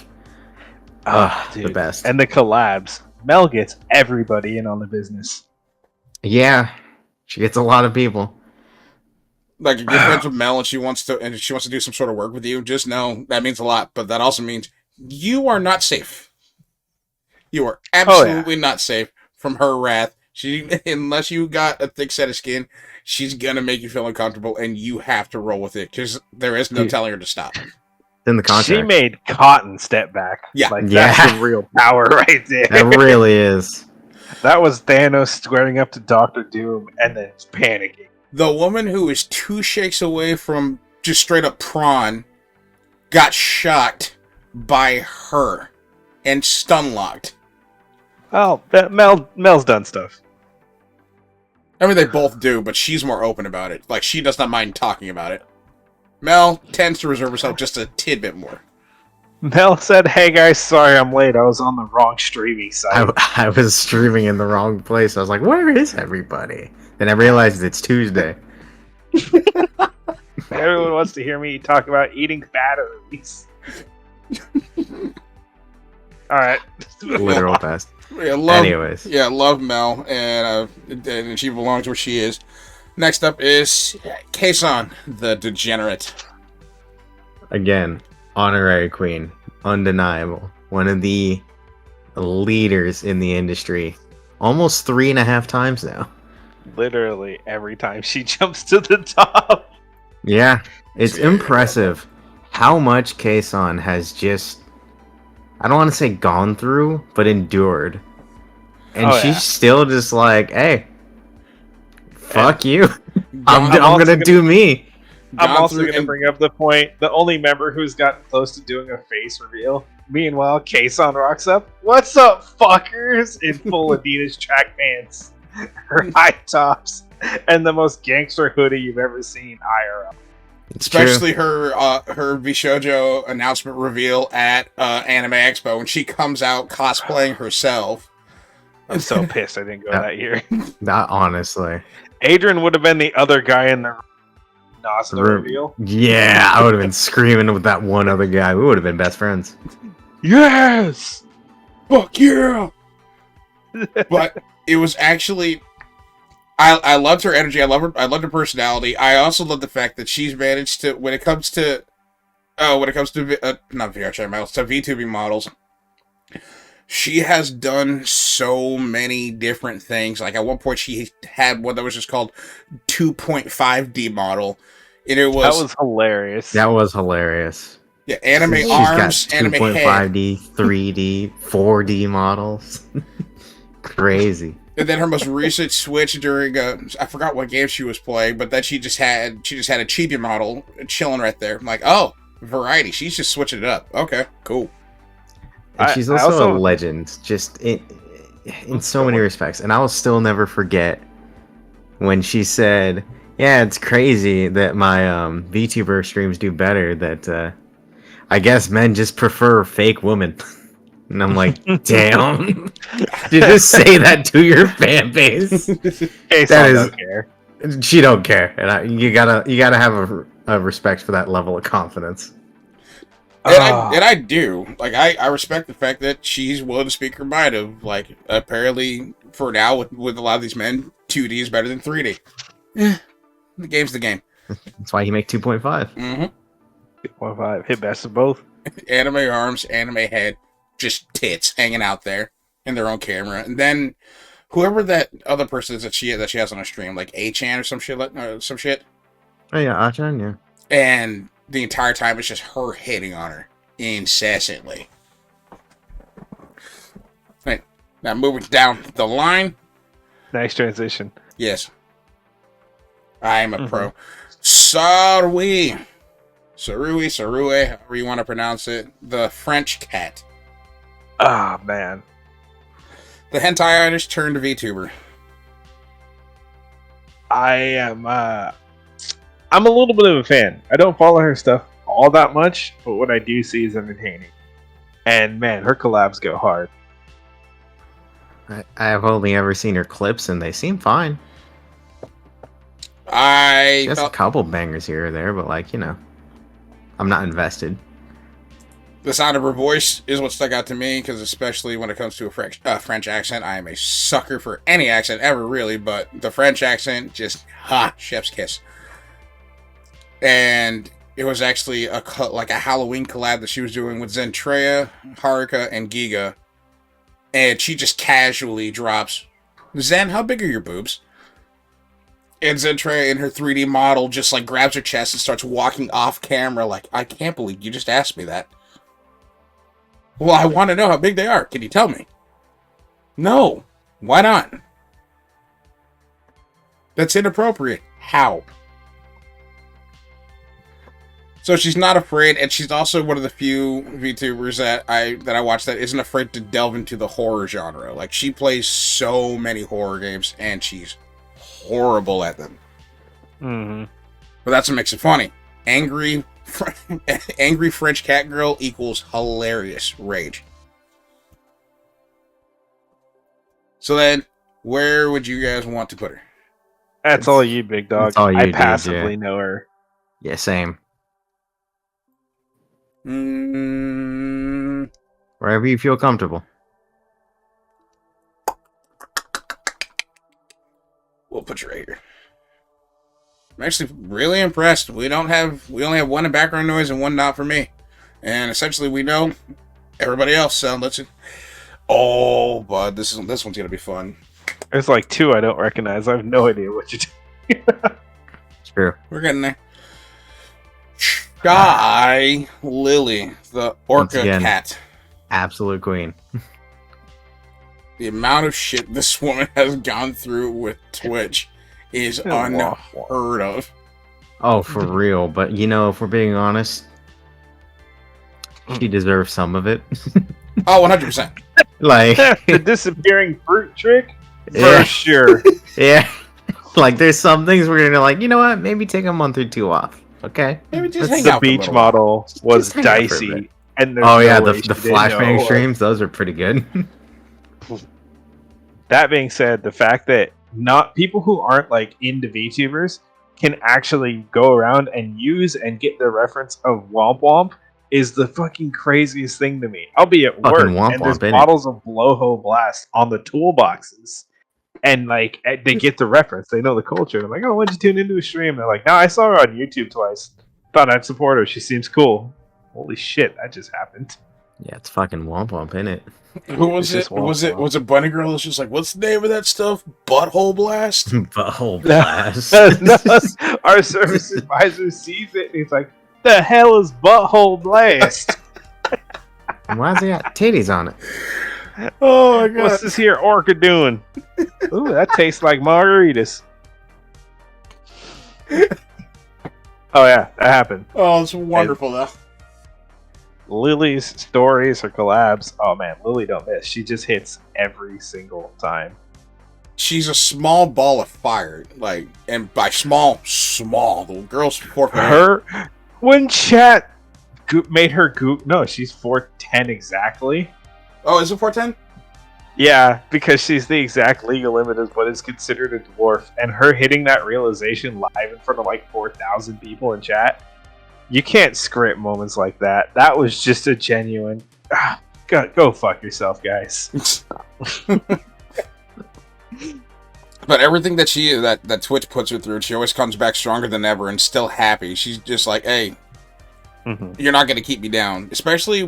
Dude. The best. And the collabs. Mel gets everybody in on the business. Yeah. She gets a lot of people. Like, if you're friends with Mel and she wants to do some sort of work with you, just know that means a lot. But that also means you are not safe. You are absolutely not safe from her wrath. Unless you got a thick set of skin, she's gonna make you feel uncomfortable, and you have to roll with it because there is no telling her to stop. In the contract. She made Cotton step back. Yeah, that's the real power right there. That really is. That was Thanos squaring up to Doctor Doom and then panicking. The woman who is 2 shakes away from just straight up prawn got shocked by her and stun locked. Oh, Mel's done stuff. I mean, they both do, but she's more open about it. Like, she does not mind talking about it. Mel tends to reserve herself just a tidbit more. Mel said, "Hey guys, sorry I'm late. I was on the wrong streaming site. I was streaming in the wrong place. I was like, where is everybody? Then I realized it's Tuesday. Everyone wants to hear me talk about eating batteries." All right. Literal past. Yeah, love Mel, and she belongs where she is. Next up is Kason, the degenerate. Again, honorary queen, undeniable. One of the leaders in the industry. Almost 3.5 times now. Literally every time she jumps to the top. Yeah, it's impressive how much Kason has just, I don't want to say gone through, but endured. And she's still just like, hey, fuck you. I'm gonna do me. I'm also going to bring up the point, the only member who's gotten close to doing a face reveal. Meanwhile, Kason rocks up. What's up, fuckers? In full Adidas track pants, her high tops, and the most gangster hoodie you've ever seen IRL. Especially her Vishojo announcement reveal at Anime Expo when she comes out cosplaying herself. I'm so pissed I didn't go that year. Not honestly. Adrian would have been the other guy in the Nasta reveal. Yeah, I would have been screaming with that one other guy. We would have been best friends. Yes! Fuck yeah! But it was actually... I loved her energy. I loved her personality. I also love the fact that she's managed to, when it comes to not VR chat models, to VTubing models, she has done so many different things. Like, at one point, she had one that was just called 2.5D model. And that was hilarious. That was hilarious. Yeah, anime arms, anime head. 2.5D, 3D, 4D models. Crazy. And then her most recent switch during I forgot what game she was playing, but then she just had a chibi model chilling right there. I'm like, oh, variety. She's just switching it up. Okay, cool. And she's also a legend, just in so many respects. And I will still never forget when she said, "Yeah, it's crazy that my VTuber streams do better. That I guess men just prefer fake women." And I'm like, damn. You just say that to your fan base. Don't care. She don't care. And you gotta have a respect for that level of confidence. And I do. Like, I respect the fact that she's willing to speak her mind of, like, apparently, for now, with a lot of these men, 2D is better than 3D. The game's the game. That's why he make 2.5. Mm-hmm. 2.5 hit best of both. Anime arms, anime head, just tits hanging out there in their own camera. And then whoever that other person is that she has on her stream, like A-chan or some shit. Oh yeah, Achan, yeah. And the entire time it's just her hitting on her incessantly. Right. Now moving down the line. Nice transition. Yes. I am a pro. Sarui, however you want to pronounce it. The French cat. Ah, man. The hentai artist turned VTuber. I'm a little bit of a fan. I don't follow her stuff all that much, but what I do see is entertaining. And man, her collabs go hard. I've only ever seen her clips, and they seem fine. She has a couple bangers here or there, but like, you know, I'm not invested. The sound of her voice is what stuck out to me, because especially when it comes to a French accent, I am a sucker for any accent ever, really, but the French accent, just, chef's kiss. And it was actually a Halloween collab that she was doing with Zentreya, Haruka, and Giga. And she just casually drops, Zen, how big are your boobs? And Zentreya in her 3D model just like grabs her chest and starts walking off camera like, I can't believe you just asked me that. Well, I want to know how big they are. Can you tell me? No. Why not? That's inappropriate. How? So she's not afraid, and she's also one of the few VTubers that I watch that isn't afraid to delve into the horror genre. Like, she plays so many horror games, and she's horrible at them. Mm-hmm. But that's what makes it funny. Angry French cat girl equals hilarious rage. So then, where would you guys want to put her? That's all you, big dog. All you, I dude, passively yeah. know her. Yeah, same. Wherever you feel comfortable. We'll put you right here. I'm actually really impressed. We only have one in background noise and one not for me. And essentially we know everybody else, so let's bud, this one's gonna be fun. There's like two I don't recognize. I have no idea what you're doing. True. We're getting there. Sky Lily, the orca cat. Absolute queen. The amount of shit this woman has gone through with Twitch is unheard of. Oh, for real. But, you know, if we're being honest, she deserves some of it. Oh, 100%. Like... the disappearing fruit trick? Yeah. For sure. Yeah. Like, there's some things we're gonna like, you know what? Maybe take a month or two off. Okay? Maybe just Let's- hang The out for a beach little model was Just hang out for a dicey. bit. And there's Oh, yeah, no the way she didn't flashbang know. streams, those are pretty good. That being said, the fact that not people who aren't like into VTubers can actually go around and use and get the reference of Womp Womp is the fucking craziest thing to me. I'll be at Fucking work Womp and there's Womp, innit? bottles of Blowhole Blast on the toolboxes. And like they get the reference, they know the culture. And I'm like, oh, why'd you tune into a stream? They're like, no, I saw her on YouTube twice. Thought I'd support her. She seems cool. Holy shit, that just happened. Yeah, it's fucking Womp Womp, innit? Who was It's it? just Was it Bunny Girl? It's just like, what's the name of that stuff? Butthole Blast? Butthole blast. No, our service advisor sees it and he's like, the hell is Butthole Blast? Why's he got titties on it? Oh my god. What's this here orca doing? Ooh, that tastes like margaritas. Oh yeah, that happened. Oh, it's wonderful though. Lily's stories, her collabs. Oh man, Lily don't miss. She just hits every single time. She's a small ball of fire. Like, and by small, the girl's 4'8". Her when chat made her goop. No, she's 4'10" exactly. Oh, is it 4'10"? Yeah, because she's the exact legal limit as what is considered a dwarf, and her hitting that realization live in front of like 4,000 people in chat. You can't script moments like that. That was just a genuine. Go fuck yourself, guys. But But everything that Twitch puts her through, she always comes back stronger than ever and still happy. She's just like, hey, you're not gonna keep me down. Especially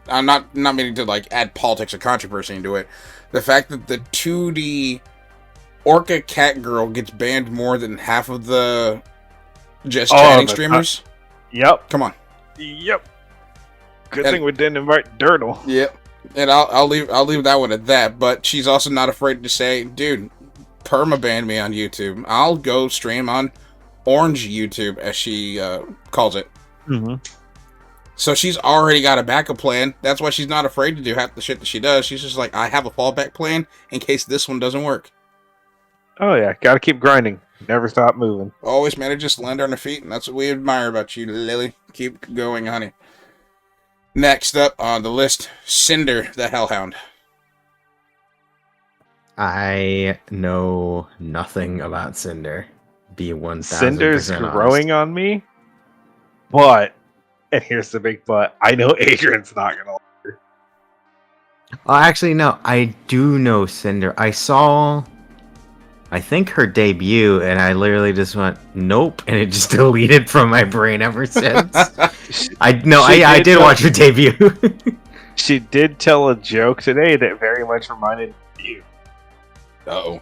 I'm not meaning to like add politics or controversy into it. The fact that the 2D Orca Cat Girl gets banned more than half of the just chatting streamers. Yep. Come on. Yep. Good thing we didn't invite Dirtle. Yep. And I'll leave that one at that. But she's also not afraid to say, dude, permaban me on YouTube. I'll go stream on Orange YouTube, as she calls it. So she's already got a backup plan. That's why she's not afraid to do half the shit that she does. She's just like, I have a fallback plan in case this one doesn't work. Oh yeah, gotta keep grinding. Never stop moving. Always manages to land on her feet, and that's what we admire about you, Lily. Keep going, honey. Next up on the list, Cinder, the Hellhound. I know nothing about Cinder. Be 1,000% Cinder's honest. growing on me, but, and here's the big but, I know Adrian's not gonna like her. Oh, actually, no. I do know Cinder. I think her debut, and I literally just went, nope, and it just deleted from my brain ever since. I did watch her debut. She did tell a joke today that very much reminded me of you. Uh-oh.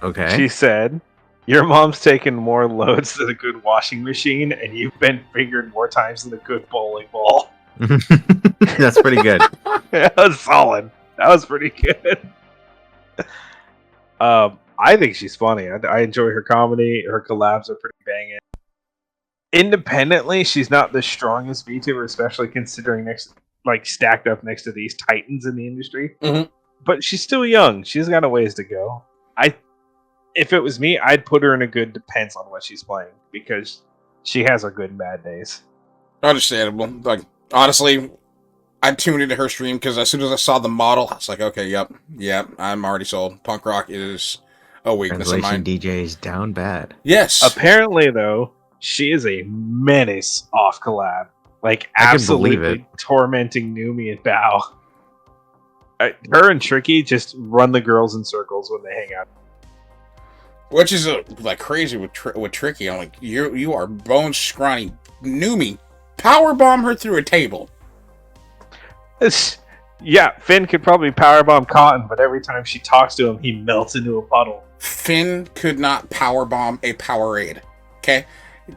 Okay. She said, your mom's taken more loads than a good washing machine, and you've been fingered more times than a good bowling ball. That's pretty good. That was solid. That was pretty good. I think she's funny. I enjoy her comedy. Her collabs are pretty banging. Independently, she's not the strongest VTuber, especially considering stacked up next to these titans in the industry. But she's still young. She's got a ways to go. If it was me, I'd put her in a good depends on what she's playing, because she has her good and bad days. Understandable. Like, honestly, I tuned into her stream because as soon as I saw the model, I was like, okay, yep, I'm already sold. Punk rock is a weakness of mine. DJ is down bad. Yes. Apparently, though, she is a menace off collab. Like, absolutely tormenting Numi and Bao. Her and Tricky just run the girls in circles when they hang out. Which is like crazy with Tricky. I'm like, you are bone scrawny. Numi, powerbomb her through a table. Yeah, Finn could probably powerbomb Cotton, but every time she talks to him, he melts into a puddle. Finn could not powerbomb a Powerade. Okay,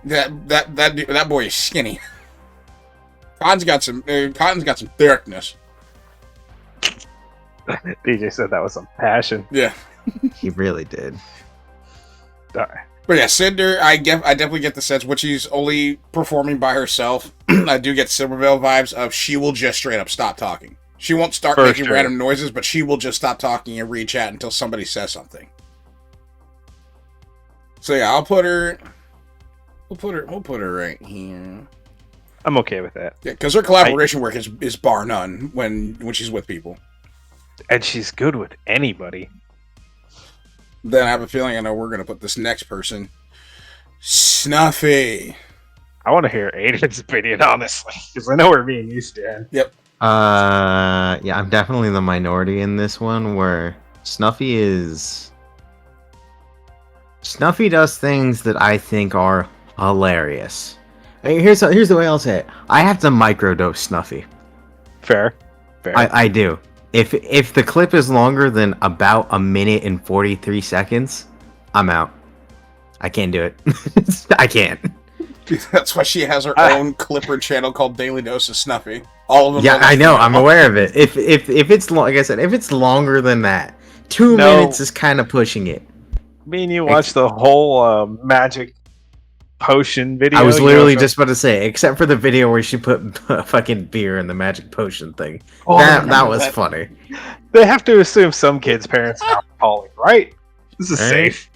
that boy is skinny. Cotton's got some thickness. DJ said that was some passion. Yeah, he really did. But yeah, Cinder, I definitely get the sense when she's only performing by herself. I do get Silvervale vibes of she will just straight up stop talking. She won't start making random noises, but she will just stop talking and read chat until somebody says something. So yeah, we'll put her right here. I'm okay with that. Yeah, because her collaboration work is bar none when she's with people. And she's good with anybody. Then I have a feeling I know we're going to put this next person. Snuffy. I want to hear Aiden's opinion, honestly, because I know we're being used to it. Yep. Yeah, I'm definitely the minority in this one, where Snuffy does things that I think are hilarious. Here's the way I'll say it. I have to microdose Snuffy. Fair. I do. If the clip is longer than about 1 minute and 43 seconds, I'm out. I can't do it. I can't. That's why she has her own Clipper channel called Daily Dose of Snuffy. All of them. Yeah, I know. I'm aware of it. If it's like I said, if it's longer than that, 2 minutes is kind of pushing it. Me and you watched the whole magic potion video. I was literally just about to say, except for the video where she put fucking beer in the magic potion thing. That was funny. They have to assume some kids' parents are alcoholic, right? This is safe.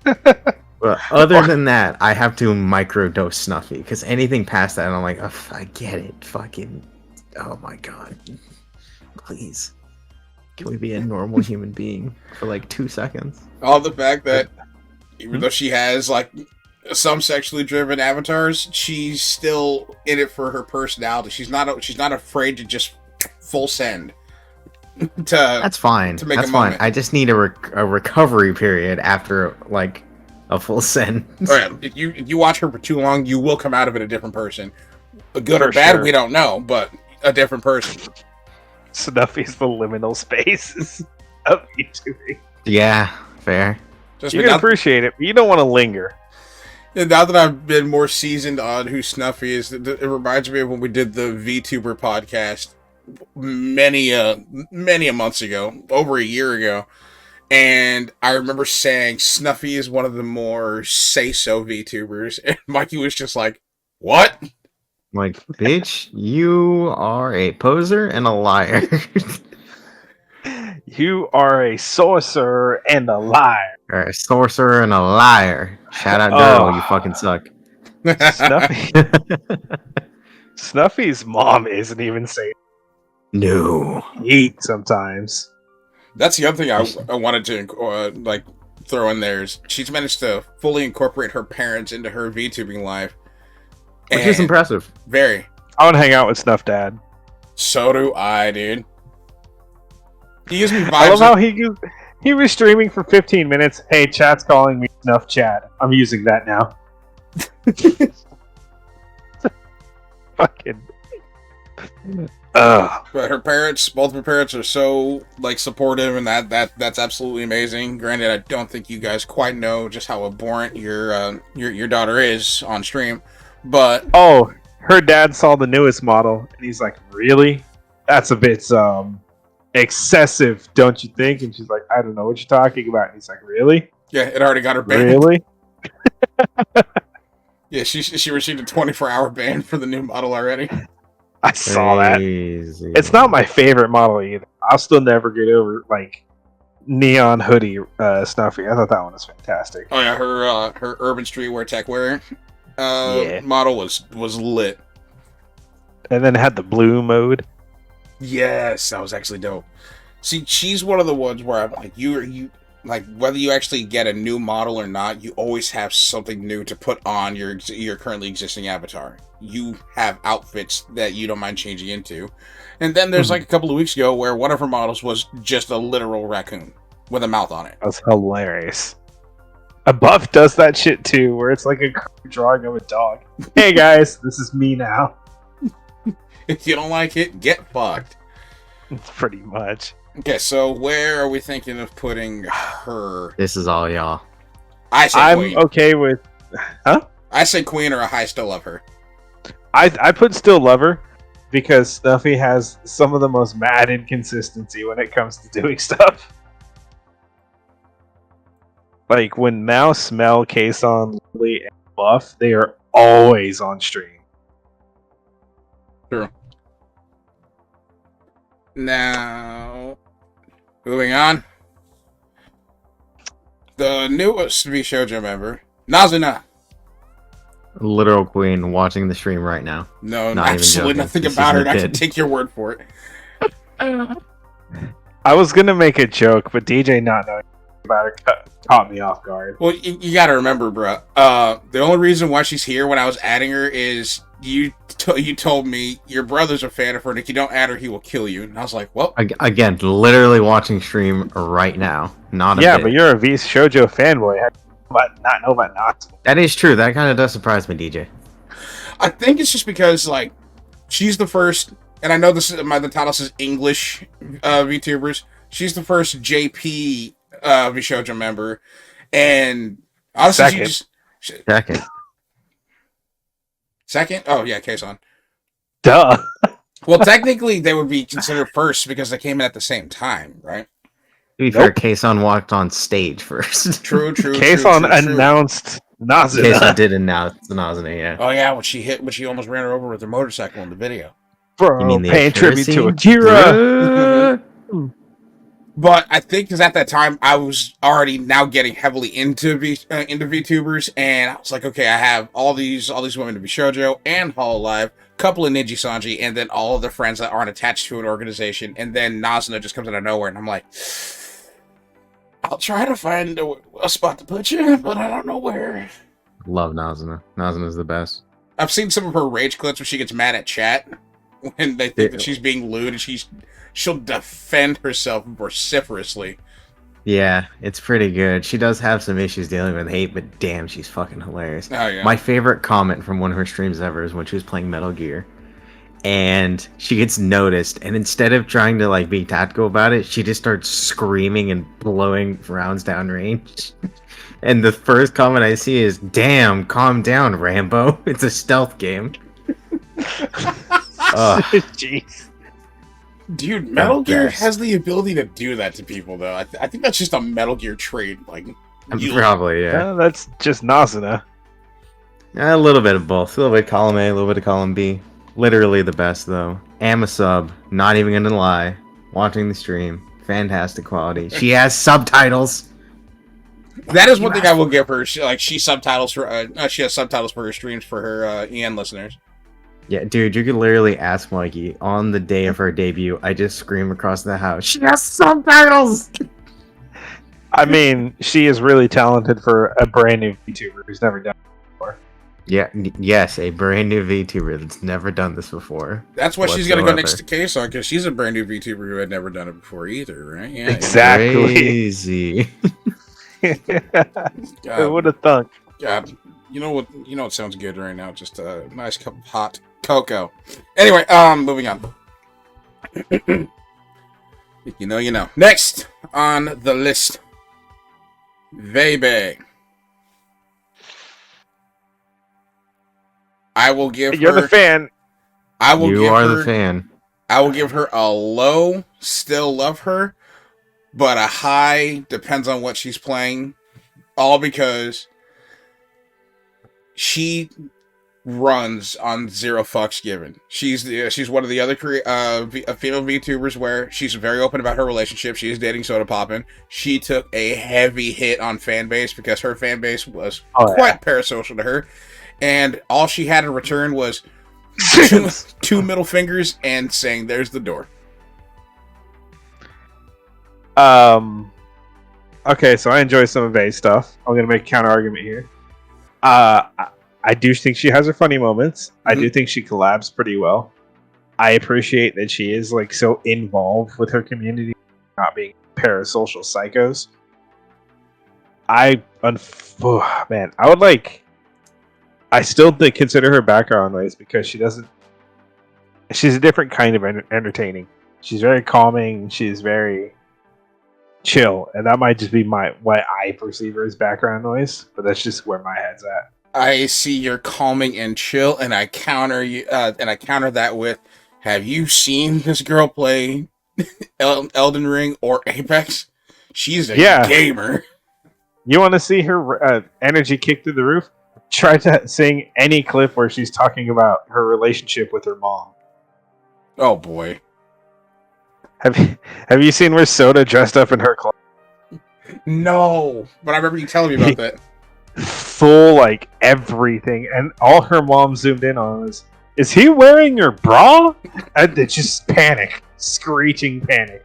But other than that, I have to microdose Snuffy, because anything past that, I'm like, oh, I get it. Fucking, oh my god. Please. Can we be a normal human being for like 2 seconds? All the fact that even though she has like some sexually driven avatars, she's still in it for her personality. She's not afraid to just full send. That's fine. to make That's a fine. moment. I just need a recovery period after like a full sentence. All right, if you watch her for too long, you will come out of it a different person. Good or For bad, sure. we don't know, but a different person. Snuffy's the liminal spaces of YouTubing. Yeah, fair. Just You can appreciate it, but you don't want to linger. now that I've been more seasoned on who Snuffy is, it reminds me of when we did the VTuber podcast many a months ago, over a year ago. And I remember saying Snuffy is one of the more say-so VTubers, and Mikey was just like, "What?" Like, bitch, you are a poser and a liar. You are a sorcerer and a liar. Or a sorcerer and a liar. Shout out Daryl, you fucking suck. Snuffy. Snuffy's mom isn't even saying No. eat sometimes. That's the other thing I wanted to like throw in there is she's managed to fully incorporate her parents into her VTubing life. Which is impressive. Very. I want to hang out with Snuff Dad. So do I, dude. He gives me vibes. I love how he was streaming for 15 minutes. Hey, chat's calling me Snuff Chad. I'm using that now. Fucking. But her parents, both of her parents, are so like supportive, and that's absolutely amazing. Granted, I don't think you guys quite know just how abhorrent your daughter is on stream, but Oh, her dad saw the newest model, and he's like, "Really? That's a bit excessive, don't you think?" And she's like, "I don't know what you're talking about." And he's like, "Really? yeah, it already got her banned. Really?" Yeah, she received a 24-hour ban for the new model already. I saw that. Crazy. It's not my favorite model either. I'll still never get over like neon hoodie Snuffy. I thought that one was fantastic. Oh yeah, her urban streetwear tech wear Yeah. model was lit. And then it had the blue mode. Yes, that was actually dope. See, she's one of the ones where I'm like, you like whether you actually get a new model or not, you always have something new to put on your currently existing avatar. You have outfits that you don't mind changing into. And then there's like a couple of weeks ago where one of her models was just a literal raccoon with a mouth on it. That was hilarious. A buff does that shit too, where it's like a drawing of a dog. Hey guys, this is me now. If you don't like it, get fucked. It's pretty much. Okay, so where are we thinking of putting her? This is all y'all. I say I'm queen. okay with. Huh? I say queen or I still love her. I put still lover because Snuffy has some of the most mad inconsistency when it comes to doing stuff. Like when Mouse, Mel, Kason, Lily, and Buff, they are always on stream. True. Now, moving on. The newest VShojo member, Nazuna. Literal queen watching the stream right now. No, Not even absolutely joking. nothing She's about her. And I legit. can take your word for it. I was gonna make a joke, but DJ not knowing about her caught me off guard. Well, you gotta remember, bro. The only reason why she's here when I was adding her is you told me your brother's a fan of her, and if you don't add her, he will kill you. And I was like, well, Again, literally watching stream right now. Not a Yeah, bit. but you're a V Shoujo fanboy. How do you not know about Natsu? That is true. That kind of does surprise me, DJ. I think it's just because like she's the first, and I know this is the title says English VTubers. She's the first JP VShojo member, and honestly, Second. Second. Oh yeah, Kason. Duh. Well, technically, they would be considered first because they came in at the same time, right? To be fair, Kason walked on stage first. True. Kason announced Nazuna. Kason did announce the Nazuna, yeah. Oh yeah, when she almost ran her over with her motorcycle in the video. Bro, You mean the paying Akira tribute to scene? Akira. But I think because at that time I was already now getting heavily into VTubers, and I was like, okay, I have all these women to be shoujo and Hololive, couple of Niji Sanji, and then all of their friends that aren't attached to an organization, and then Nazuna just comes out of nowhere, and I'm like, I'll try to find a spot to put you, but I don't know where. Love Nazuna. Nazuna's the best. I've seen some of her rage clips where she gets mad at chat, when they think that she's being lewd, and she'll defend herself vociferously. Yeah, it's pretty good. She does have some issues dealing with hate, but damn, she's fucking hilarious. Oh yeah. My favorite comment from one of her streams ever is when she was playing Metal Gear. And she gets noticed, and instead of trying to like be tactical about it, she just starts screaming and blowing rounds down range. And the first comment I see is, "Damn, calm down, Rambo. It's a stealth game." Jeez. Dude, Metal Gear best. has the ability to do that to people, though. I think that's just a Metal Gear trait. Like, Probably, yeah. That's just Nasuna. A little bit of both. A little bit of column A, a little bit of column B. Literally the best, though. Am a sub. Not even gonna lie. Watching the stream. Fantastic quality. She has subtitles. that is one thing I will give her. She subtitles for. She has subtitles for her streams for her EN listeners. Yeah, dude, you could literally ask Mikey on the day of her debut. I just scream across the house. She has subtitles. I mean, she is really talented for a brand new VTuber who's never done it before. Yeah, yes, a brand new VTuber that's never done this before. That's why she's gonna go whatsoever. next to K-Song, because she's a brand new VTuber who had never done it before either, right? Yeah. Exactly. Crazy. I would have thunk. God, you know what? You know what sounds good right now? Just a nice cup of hot cocoa. Anyway, moving on. You know. Next on the list, Vebe. I will give You're her. the fan. I will. You give are her, the fan. I will give her a low. Still love her, but a high depends on what she's playing. All because she runs on zero fucks given. She's one of the other female VTubers where she's very open about her relationship. She is dating Soda Poppin'. She took a heavy hit on fan base because her fan base was quite parasocial to her, and all she had in return was two middle fingers and saying, "There's the door." Okay, so I enjoy some of Vay's stuff. I'm gonna make a counter argument here. I do think she has her funny moments. Mm-hmm. I do think she collabs pretty well. I appreciate that she is like so involved with her community, not being parasocial psychos. I would like. I still consider her background noise because she doesn't. She's a different kind of entertaining. She's very calming. She's very chill, and that might just be what I perceive her as background noise. But that's just where my head's at. I see you're calming and chill, and I counter you, and I counter that with, have you seen this girl play Elden Ring or Apex? She's a gamer. You want to see her energy kick through the roof? Try to sing any clip where she's talking about her relationship with her mom. Oh boy. Have you seen where Soda dressed up in her clothes? No, but I remember you telling me about that. Full, like, everything, and all her mom zoomed in on is he wearing your bra? And it's just panic, screeching panic.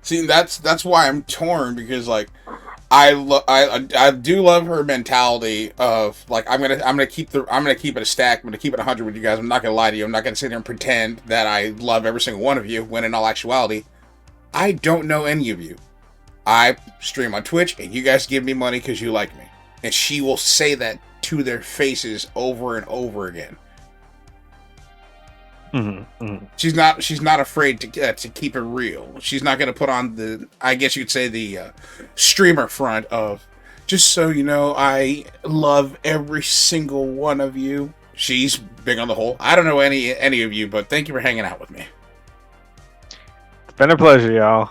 See, that's why I'm torn, because like I do love her mentality of like I'm gonna keep it a stack. I'm gonna keep it 100 with you guys. I'm not gonna lie to you. I'm not gonna sit here and pretend that I love every single one of you, when in all actuality, I don't know any of you. I stream on Twitch, and you guys give me money because you like me. And she will say that to their faces over and over again. Mm-hmm, mm-hmm. She's not afraid to keep it real. She's not going to put on the, I guess you could say, the streamer front of, just so you know, I love every single one of you. She's big on the whole. I don't know any of you, but thank you for hanging out with me. It's been a pleasure, y'all.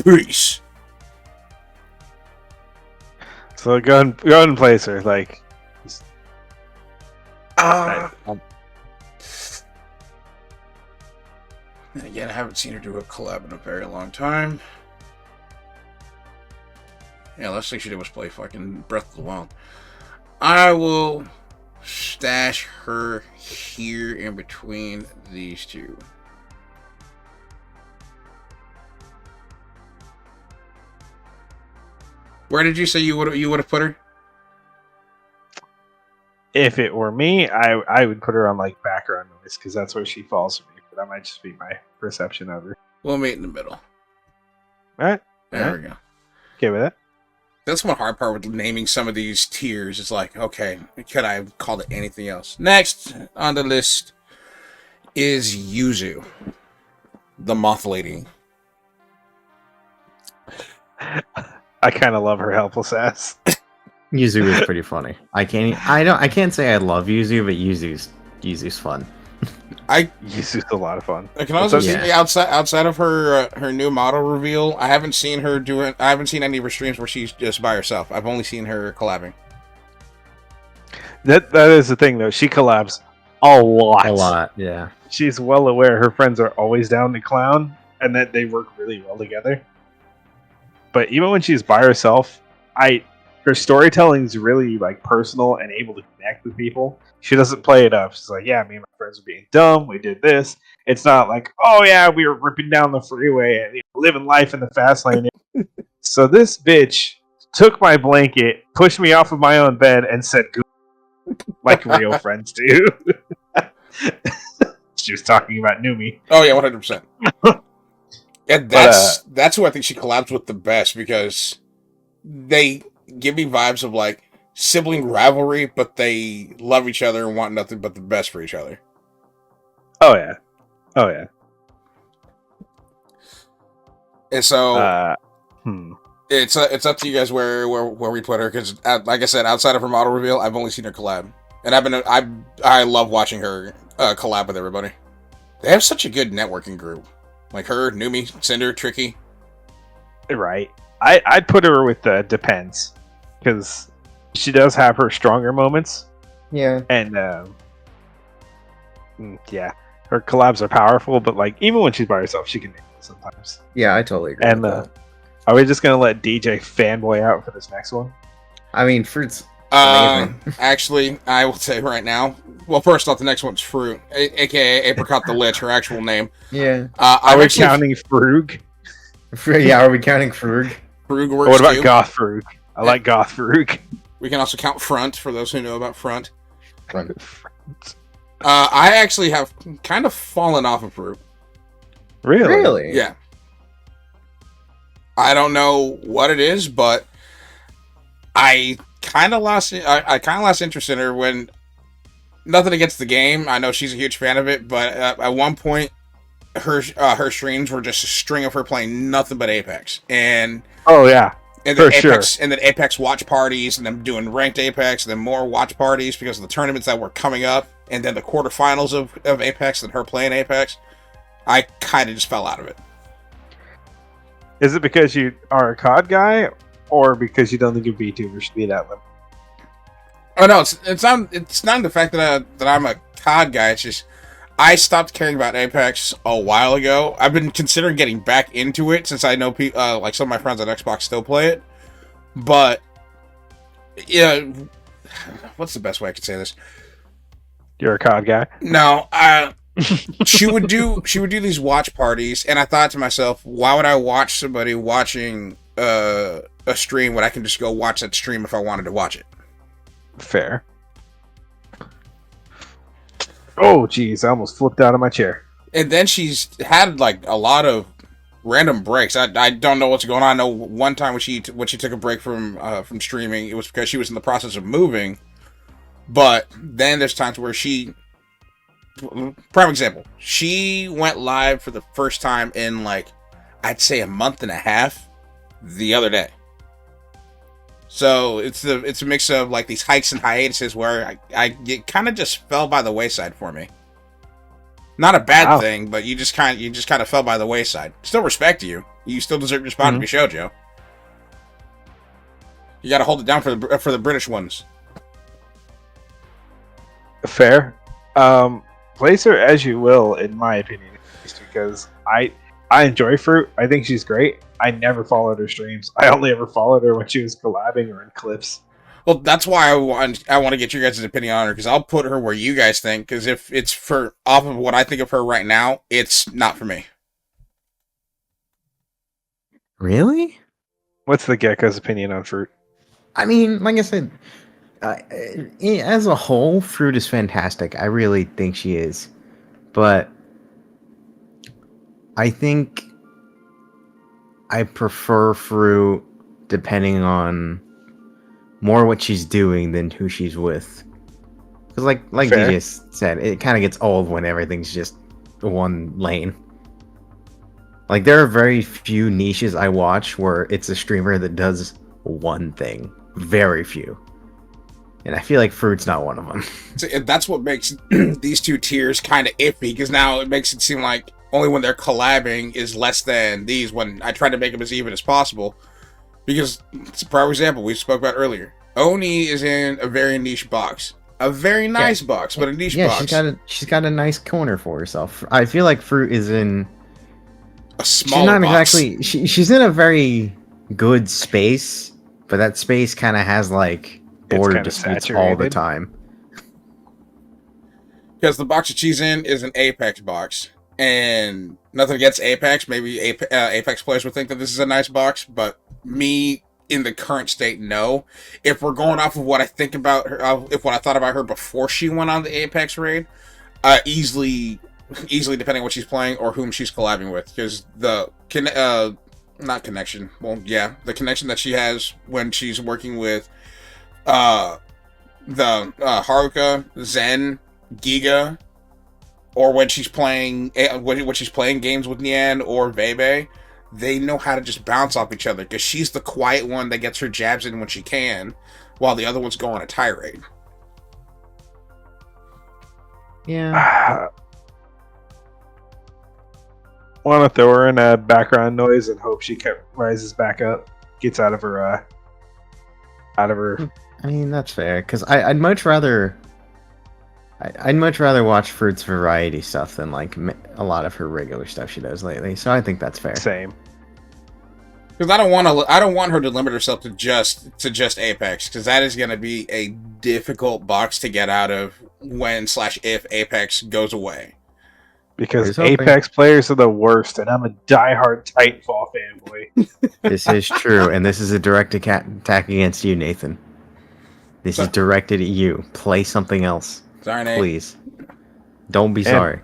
Peace. So go and place her. Like, again, I haven't seen her do a collab in a very long time. Yeah, last thing she did was play fucking Breath of the Wild. I will stash her here in between these two. Where did you say you would have put her? if it were me, I would put her on like background noise because that's where she falls for me. But that might just be my perception of her. We'll meet in the middle. All right, There we go. okay with that. That's one hard part with naming some of these tiers. It's like, okay, could I have called it anything else? Next on the list is Yuzu, the moth lady. I kind of love her helpless ass. Yuzu is pretty funny. I can't say I love Yuzu, but Yuzu's fun. Yuzu's a lot of fun. I can also see outside of her new model reveal, I haven't seen her do it. I haven't seen any of her streams where she's just by herself. I've only seen her collabing. That is the thing though. She collabs a lot. Yeah. She's well aware her friends are always down to clown and that they work really well together. But even when she's by herself, her storytelling is really like personal and able to connect with people. She doesn't play it up. She's like, yeah, me and my friends were being dumb. We did this. It's not like, oh yeah, we were ripping down the freeway and living life in the fast lane. So this bitch took my blanket, pushed me off of my own bed, and said, "Good," like real friends do. She was talking about Numi. Oh yeah, 100%. And that's who I think she collabs with the best because they give me vibes of like sibling rivalry, but they love each other and want nothing but the best for each other. Oh yeah. And so it's up to you guys where we put her because, like I said, outside of her model reveal, I've only seen her collab, and I love watching her collab with everybody. They have such a good networking group, like her, Numi, Cinder, Tricky. Right. I'd put her with Depends because she does have her stronger moments. Yeah. And yeah, her collabs are powerful, but like even when she's by herself, she can nail it sometimes. Yeah, I totally agree. And with that. are we just gonna let DJ fanboy out for this next one? I mean, Fruit's amazing. Actually, I will say right now. Well, first off, the next one's Fruit, a.k.a. Apricot the Lich, her actual name. Yeah. Are we counting Frug? Yeah, are we counting Frug? Frug works What about too. Goth Frug? I like Goth Frug. We can also count Front, for those who know about Front. Front. I actually have kind of fallen off of Fruit. Really? Yeah. I don't know what it is, but I kind of lost interest in her when. Nothing against the game. I know she's a huge fan of it, but at one point, her streams were just a string of her playing nothing but Apex, and then Apex, and then Apex watch parties, and then doing ranked Apex, and then more watch parties because of the tournaments that were coming up, and then the quarterfinals of Apex, and her playing Apex. I kind of just fell out of it. Is it because you are a COD guy, or because you don't think a VTuber should be that limited? Oh no, it's not the fact that I'm a COD guy. It's just I stopped caring about Apex a while ago. I've been considering getting back into it since I know like some of my friends on Xbox still play it. But yeah, what's the best way I could say this? You're a COD guy? No, she would do these watch parties, and I thought to myself, why would I watch somebody watching a stream when I can just go watch that stream if I wanted to watch it? Fair. Oh, geez, I almost flipped out of my chair. And then she's had like a lot of random breaks. I don't know what's going on. I know one time when she took a break from streaming, it was because she was in the process of moving. But then there's times where prime example, she went live for the first time in like I'd say a month and a half the other day. So it's a mix of like these hikes and hiatuses where it kind of just fell by the wayside for me. Not a bad thing, but you just kind of fell by the wayside. Still respect you. You still deserve your spot to be shoujo. You got to hold it down for the British ones. Fair. Place her as you will, in my opinion, because I enjoy Fruit. I think she's great. I never followed her streams. I only ever followed her when she was collabing or in clips. Well, that's why I want to get your guys' opinion on her, because I'll put her where you guys think, because if it's off of what I think of her right now, it's not for me. Really? What's the Gecko's opinion on Fruit? I mean, like I said, As a whole, Fruit is fantastic. I really think she is, but I think I prefer Fruit depending on more what she's doing than who she's with. Because, like Fair. DJ said, it kind of gets old when everything's just one lane. Like, there are very few niches I watch where it's a streamer that does one thing. Very few. And I feel like Fruit's not one of them. That's what makes these two tiers kind of iffy, because now it makes it seem like only when they're collabing is less than these, when I try to make them as even as possible. Because, for example, we spoke about earlier, Oni is in a very niche box. A very nice box, but a niche box. She's got a nice corner for herself. I feel like Fruit is in A smaller box. She's in a very good space, but that space kind of has like border disputes all the time. Because the box that she's in is an Apex box, and nothing against Apex. Maybe Apex players would think that this is a nice box, but me, in the current state, no. If we're going off of what I think about her, if what I thought about her before she went on the Apex raid, easily depending on what she's playing or whom she's collabing with, because the not connection. Well, yeah, the connection that she has when she's working with the Haruka, Zen, Giga, or when she's playing games with Nian or Bebe, they know how to just bounce off each other, because she's the quiet one that gets her jabs in when she can, while the other ones go on a tirade. Yeah. Want to throw her in a background noise and hope she rises back up, gets out of her. I mean, that's fair, because I'd much rather watch Fruit's variety stuff than like a lot of her regular stuff she does lately. So I think that's fair. Same. Because I don't want her to limit herself to just Apex, because that is going to be a difficult box to get out of when/if Apex goes away. Because Apex players are the worst, and I'm a diehard Titanfall fanboy. This is true, and this is a direct attack against you, Nathan. This is directed at you. Play something else. Sorry, Nate. Please. Don't be sorry.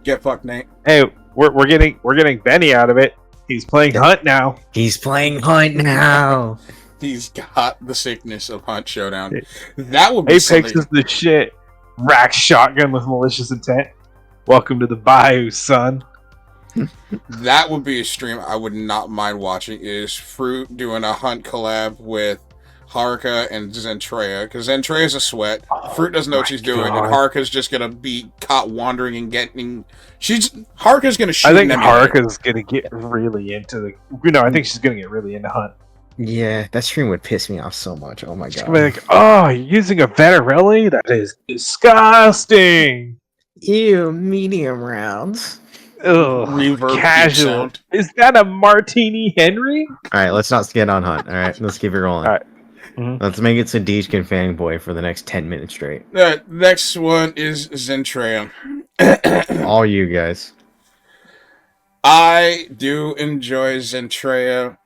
Get fucked, Nate. Hey, we're getting Benny out of it. He's playing Hunt now. He's playing Hunt now. He's got the sickness of Hunt Showdown. That would be Apex something. is the shit. Rack shotgun with malicious intent. Welcome to the Bayou, son. That would be a stream I would not mind watching, is Fruit doing a Hunt collab with Haruka and Zentreya, because Zentreya's a sweat. Fruit doesn't know what she's doing, and Haruka's just gonna be caught wandering and getting. Haruka's gonna shoot. I think Haruka's gonna get really into the. I think she's gonna get really into Hunt. Yeah, that stream would piss me off so much. Oh my god. She's gonna be like, oh, you're using a Veterelli? That is disgusting. Ew, medium rounds. Ugh, Reverb casual. Is that a Martini Henry? Alright, let's not get on Hunt. Alright, let's keep it rolling. Alright. Mm-hmm. Let's make it so Deej can fanboy for the next 10 minutes straight. Next one is Zentreya. All you guys. I do enjoy Zentreya,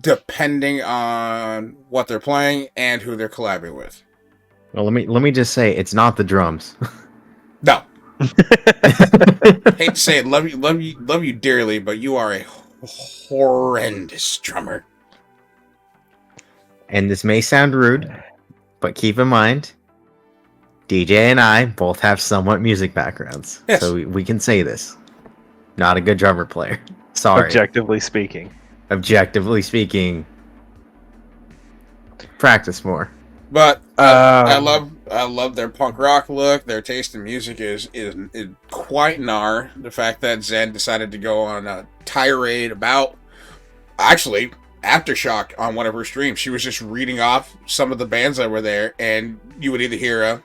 depending on what they're playing and who they're collabing with. Well, let me just say, it's not the drums. No. Hate to say it, love you dearly, but you are a horrendous drummer. And this may sound rude, but keep in mind, DJ and I both have somewhat music backgrounds. Yes. So we can say this. Not a good drummer player. Sorry. Objectively speaking. Objectively speaking. Practice more. But I love their punk rock look. Their taste in music is quite gnar. The fact that Zen decided to go on a tirade about, actually, Aftershock on one of her streams. She was just reading off some of the bands that were there, and you would either hear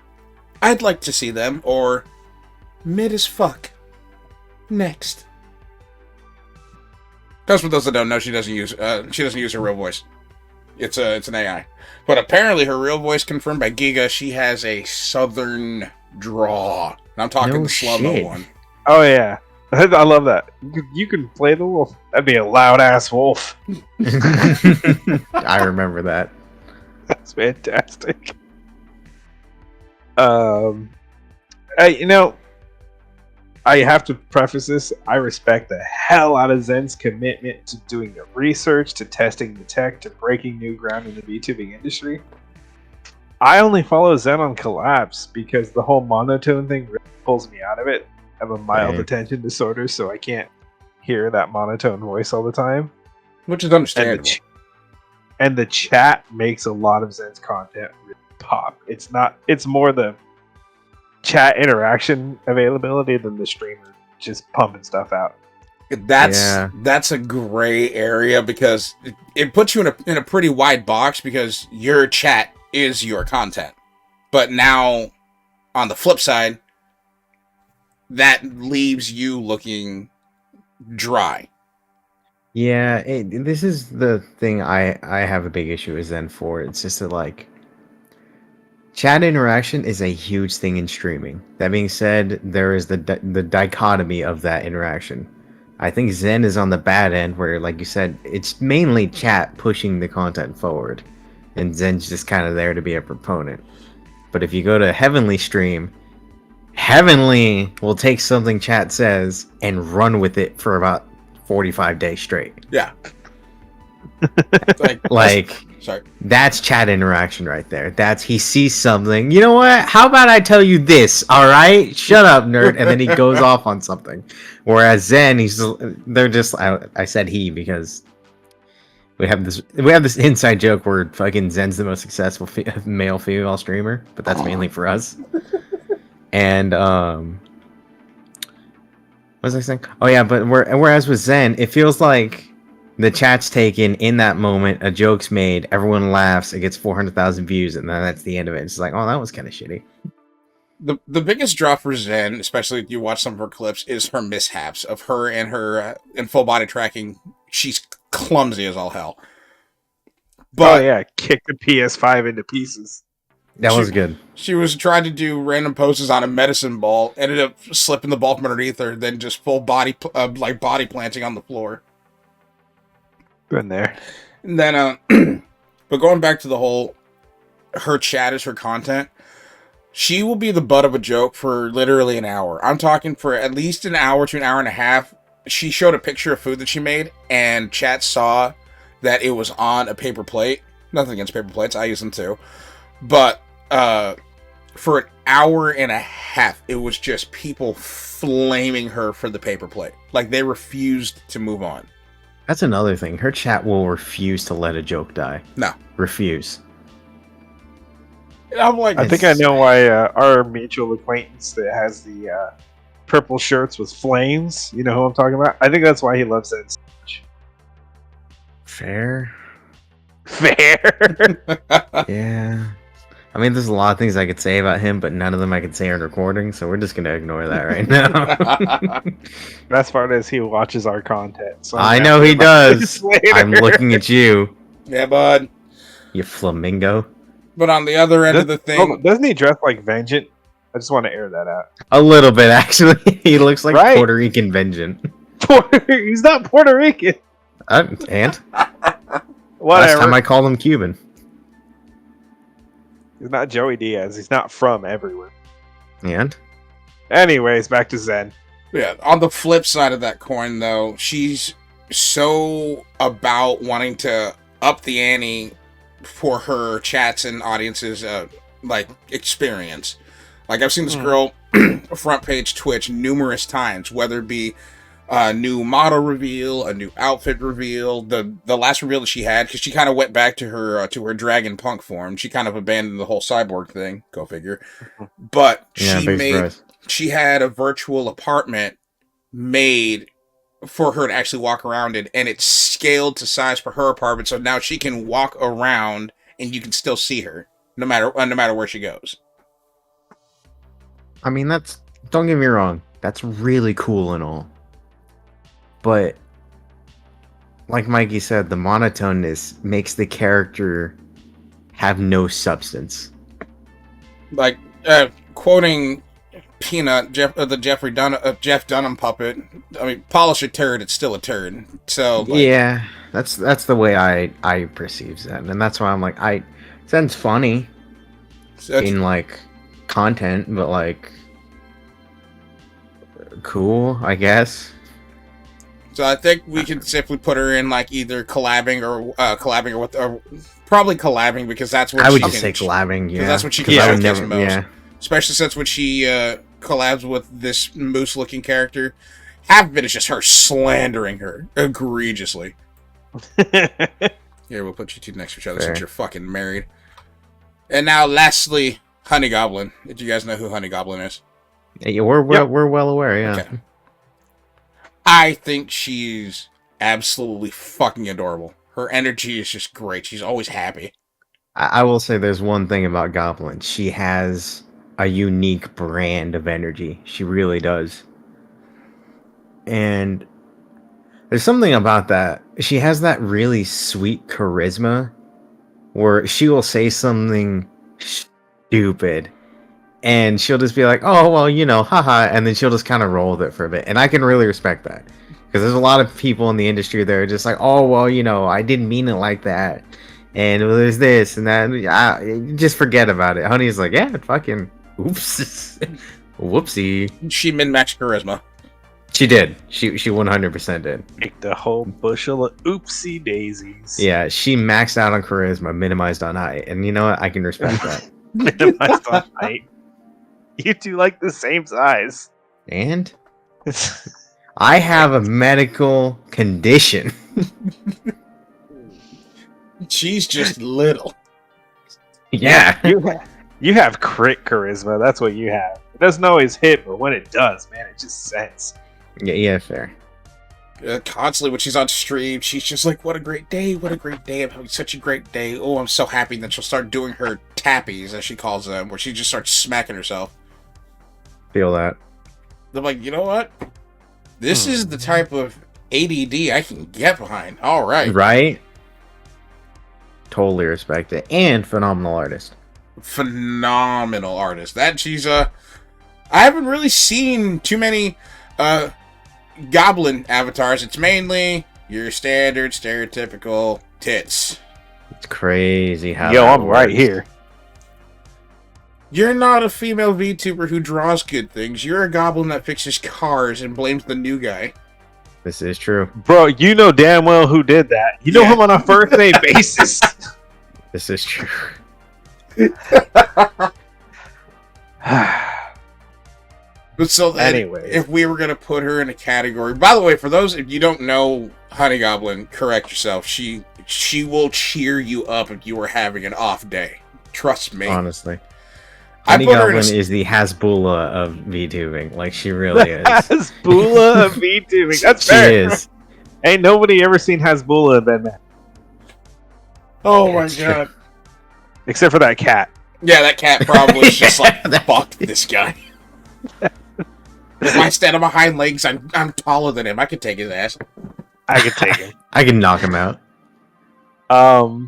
I'd like to see them, or mid as fuck. Next. Because for those that don't know, she doesn't use her real voice. It's an AI. But apparently her real voice, confirmed by Giga, she has a southern draw. And I'm talking the slow-mo one. Oh yeah. I love that. You can play the wolf. That'd be a loud ass wolf. I remember that. That's fantastic. I I have to preface this. I respect the hell out of Zen's commitment to doing the research, to testing the tech, to breaking new ground in the VTubing industry. I only follow Zen on collabs because the whole monotone thing really pulls me out of it. I have a mild attention disorder, so I can't hear that monotone voice all the time. Which is understandable. And the chat makes a lot of Zen's content really pop. It's more the chat interaction availability than the streamer just pumping stuff out. That's a gray area because it puts you in a pretty wide box because your chat is your content. But now, on the flip side, that leaves you looking dry. Yeah, this is the thing I have a big issue with Zen for. It's just that, like, chat interaction is a huge thing in streaming. That being said, there is the dichotomy of that interaction. I think Zen is on the bad end where, like you said, it's mainly chat pushing the content forward. And Zen's just kind of there to be a proponent. But if you go to Heavenly stream, Heavenly will take something chat says and run with it for about 45 days straight. Yeah. Sorry. That's chat interaction right there. That's he sees something. You know what? How about I tell you this? All right, shut up, nerd. And then he goes off on something. Whereas Zen, they're just. I said he because we have this inside joke where fucking Zen's the most successful male female streamer, but that's mainly for us. And what was I saying? Oh yeah, but whereas with Zen, it feels like the chat's taken in that moment, a joke's made, everyone laughs, it gets 400,000 views, and then that's the end of it. It's like, oh, that was kind of shitty. The biggest draw for Zen, especially if you watch some of her clips, is her mishaps of her and her in full body tracking. She's clumsy as all hell. But kick the PS5 into pieces. That was good. She was trying to do random poses on a medicine ball, ended up slipping the ball from underneath her, then just full body body planting on the floor. Been there. And then, but going back to the whole, her chat is her content. She will be the butt of a joke for literally an hour. I'm talking for at least an hour to an hour and a half. She showed a picture of food that she made, and chat saw that it was on a paper plate. Nothing against paper plates, I use them too. But for an hour and a half, it was just people flaming her for the paper plate. Like, they refused to move on. That's another thing. Her chat will refuse to let a joke die. No. Refuse. I'm like, I think I know why our mutual acquaintance that has the purple shirts with flames, you know who I'm talking about? I think that's why he loves that so much. Fair. Yeah. I mean, there's a lot of things I could say about him, but none of them I could say on recording, so we're just going to ignore that right now. Best part is he watches our content. So I know he does. I'm looking at you. Yeah, bud. You flamingo. But on the other end of the thing... Doesn't he dress like Vengeant? I just want to air that out. A little bit, actually. He looks like Puerto Rican Vengeant. He's not Puerto Rican. And? Whatever. Last time I called him Cuban. He's not Joey Diaz. He's not from everywhere. And? Anyways, back to Zen. Yeah, on the flip side of that coin, though, she's so about wanting to up the ante for her chats and audiences, experience. Like, I've seen this girl front page Twitch numerous times, whether it be a new model reveal, a new outfit reveal, the last reveal that she had, because she kind of went back to her dragon punk form. She kind of abandoned the whole cyborg thing. Go figure. But she had a virtual apartment made for her to actually walk around in, and it's scaled to size for her apartment, so now she can walk around and you can still see her no matter where she goes. I mean, don't get me wrong, that's really cool and all. But, like Mikey said, the monotoneness makes the character have no substance. Like, quoting Peanut, Jeff Dunham puppet, I mean, polish a turd, it's still a turd. So, yeah, that's the way I perceive Zen. And that's why I'm like, Sounds funny So that's- in like content, but like cool, I guess. So I think we can simply put her in like either collabing or probably collabing because that's what I would she just say can. collabing, yeah. Because that's what she 'Cause can I would showcase never, most. yeah. Especially since when she collabs with this moose-looking character, half of it is just her slandering her egregiously. Here, we'll put you two next to each other Fair. since you're fucking married. And now, lastly, Honey Goblin. Did you guys know who Honey Goblin is? Yeah, we're well aware, yeah. Okay. I think she's absolutely fucking adorable. Her energy is just great. She's always happy. I will say there's one thing about Goblin. She has a unique brand of energy. She really does. And there's something about that. She has that really sweet charisma where she will say something stupid and she'll just be like, oh, well, you know, haha. And then she'll just kind of roll with it for a bit. And I can really respect that. Because there's a lot of people in the industry that are just like, oh, well, you know, I didn't mean it like that. And there's this and that. Just forget about it. Honey's like, yeah, fucking oops. Whoopsie. She min-maxed charisma. She did. She 100% did. Picked a whole bushel of oopsie daisies. Yeah, she maxed out on charisma, minimized on height. And you know what? I can respect that. Minimized on height. You two like the same size. And I have a medical condition. She's just little. Yeah. You have crit charisma. That's what you have. It doesn't always hit, but when it does, man, it just sends. Yeah, fair. Constantly when she's on stream, she's just like, what a great day, what a great day, I'm having such a great day, oh, I'm so happy. And then she'll start doing her tappies, as she calls them, where she just starts smacking herself. Feel that. I'm like, you know what? This is the type of ADD I can get behind. All right. Right? Totally respect it. And phenomenal artist. Phenomenal artist. That she's I haven't really seen too many goblin avatars. It's mainly your standard stereotypical tits. It's crazy how Yo, that I'm right works. here. You're not a female VTuber who draws good things. You're a goblin that fixes cars and blames the new guy. This is true. Bro, you know damn well who did that. You know Yeah. him on a first name basis. This is true. But so then, Anyways. if we were going to put her in a category... By the way, for those if you don't know Honey Goblin, correct yourself. She will cheer you up if you were having an off day. Trust me. Honestly. I Honey put her in Goblin a... is the Hasbulla of VTubing. Like, she really is. Hasbulla of VTubing. That's She fair. is. Ain't nobody ever seen Hasbulla and been mad. Oh my It's true. god. Except for that cat. Yeah, that cat probably is just like, That- fuck this guy. If I stand on my hind legs, I'm taller than him. I could take his ass. I could take him. I can knock him out. I'll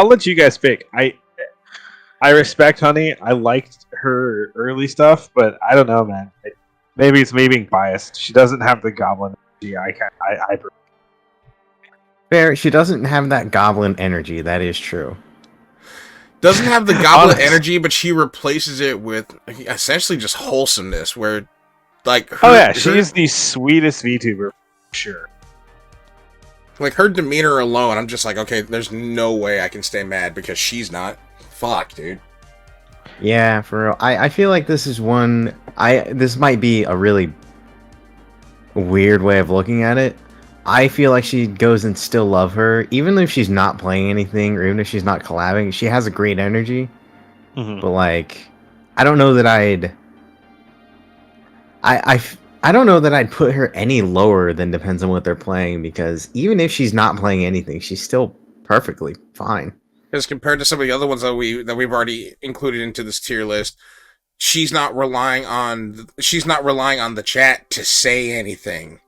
let you guys pick. I respect Honey. I liked her early stuff, but I don't know, man. Maybe it's me being biased. She doesn't have the goblin energy. I Fair. She doesn't have that goblin energy. That is true. Doesn't have the goblin Honest. energy, but she replaces it with essentially just wholesomeness, where, like, her, Oh yeah, she is the sweetest VTuber, for sure. like, her demeanor alone, I'm just like, okay, there's no way I can stay mad because she's not. Fuck, dude. Yeah, for real. I feel like this is one. This might be a really weird way of looking at it. I feel like she goes and still love her, even if she's not playing anything or even if she's not collabing. She has a great energy, but like, I don't know that I don't know that I'd put her any lower than depends on what they're playing, because even if she's not playing anything, she's still perfectly fine. Because compared to some of the other ones that we've already included into this tier list, she's not relying on the chat to say anything.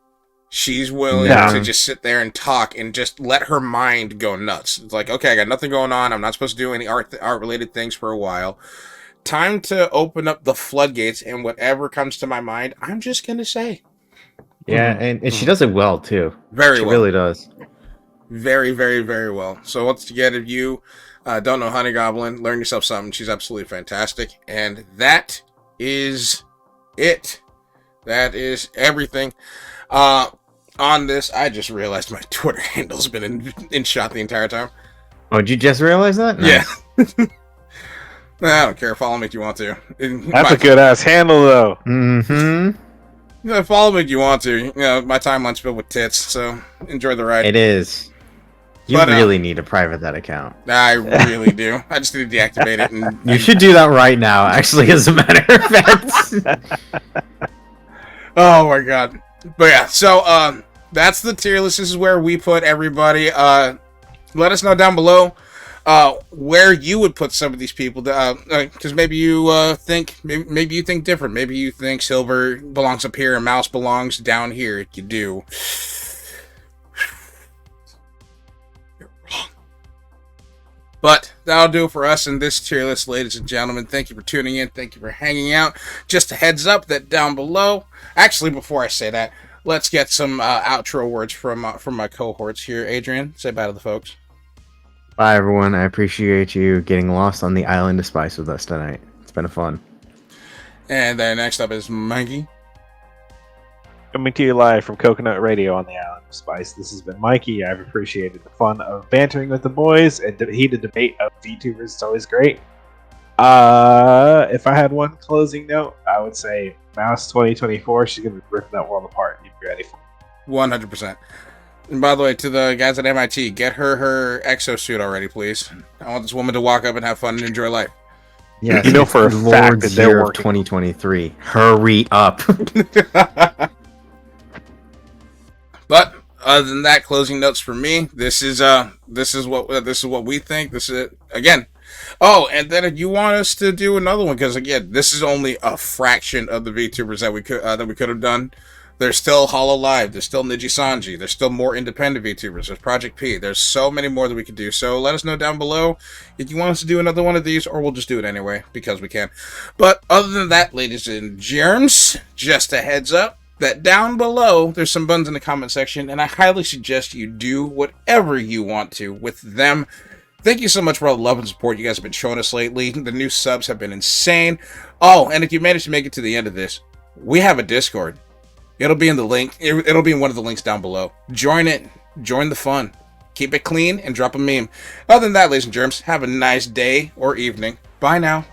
She's willing No. to just sit there and talk and just let her mind go nuts. It's like, okay, I got nothing going on. I'm not supposed to do any art related things for a while. Time to open up the floodgates, and whatever comes to my mind, I'm just gonna say. Yeah, and she does it well too. Very She well. really does. Very, very, very well. So once again, if you Don't know Honey Goblin. Learn yourself something. She's absolutely fantastic. And that is it. That is everything. On this, I just realized my Twitter handle's been in shot the entire time. Oh, did you just realize that? Nice. Yeah. I don't care. Follow me if you want to. That's a good ass handle, though. Mm-hmm. Follow me if you want to. You know, my timeline's filled with tits, so enjoy the ride. It is. You really need to private that account. I really do. I just need to deactivate it. And you should do that right now, actually, as a matter of fact. Oh my god. But yeah, so that's the tier list. This is where we put everybody. Let us know down below where you would put some of these people. Because maybe you think maybe you think different. Maybe you think Silver belongs up here and Mouse belongs down here. You do. But that'll do it for us in this tier list, ladies and gentlemen. Thank you for tuning in. Thank you for hanging out. Just a heads up that down below... Actually, before I say that, let's get some outro words from my cohorts here. Adrian, say bye to the folks. Bye, everyone. I appreciate you getting lost on the island of spice with us tonight. It's been fun. And then next up is Mikey. Coming to you live from Coconut Radio on the Island of Spice. This has been Mikey. I've appreciated the fun of bantering with the boys and heated debate of VTubers. It's always great. If I had one closing note, I would say Mouse 2024. She's gonna be ripping that world apart. You be ready for it. 100%. And by the way, to the guys at MIT, get her exosuit already, please. I want this woman to walk up and have fun and enjoy life. Yes, you know for a fact that they're working. 2023. Hurry up. But other than that, closing notes for me. This is what we think. This is it again. Oh, and then if you want us to do another one, because again, this is only a fraction of the VTubers that we could have done. There's still Hololive. There's still Nijisanji. There's still more independent VTubers. There's Project P. There's so many more that we could do. So let us know down below if you want us to do another one of these, or we'll just do it anyway because we can. But other than that, ladies and germs, just a heads up that down below there's some buttons in the comment section, and I highly suggest you do whatever you want to with them. Thank you so much for all the love and support you guys have been showing us lately. The new subs have been insane. Oh, and if you managed to make it to the end of this, we have a Discord. It'll be in the link. It'll be in one of the links down below. Join it. Join the fun. Keep it clean and drop a meme. Other than that, ladies and germs, have a nice day or evening. Bye now.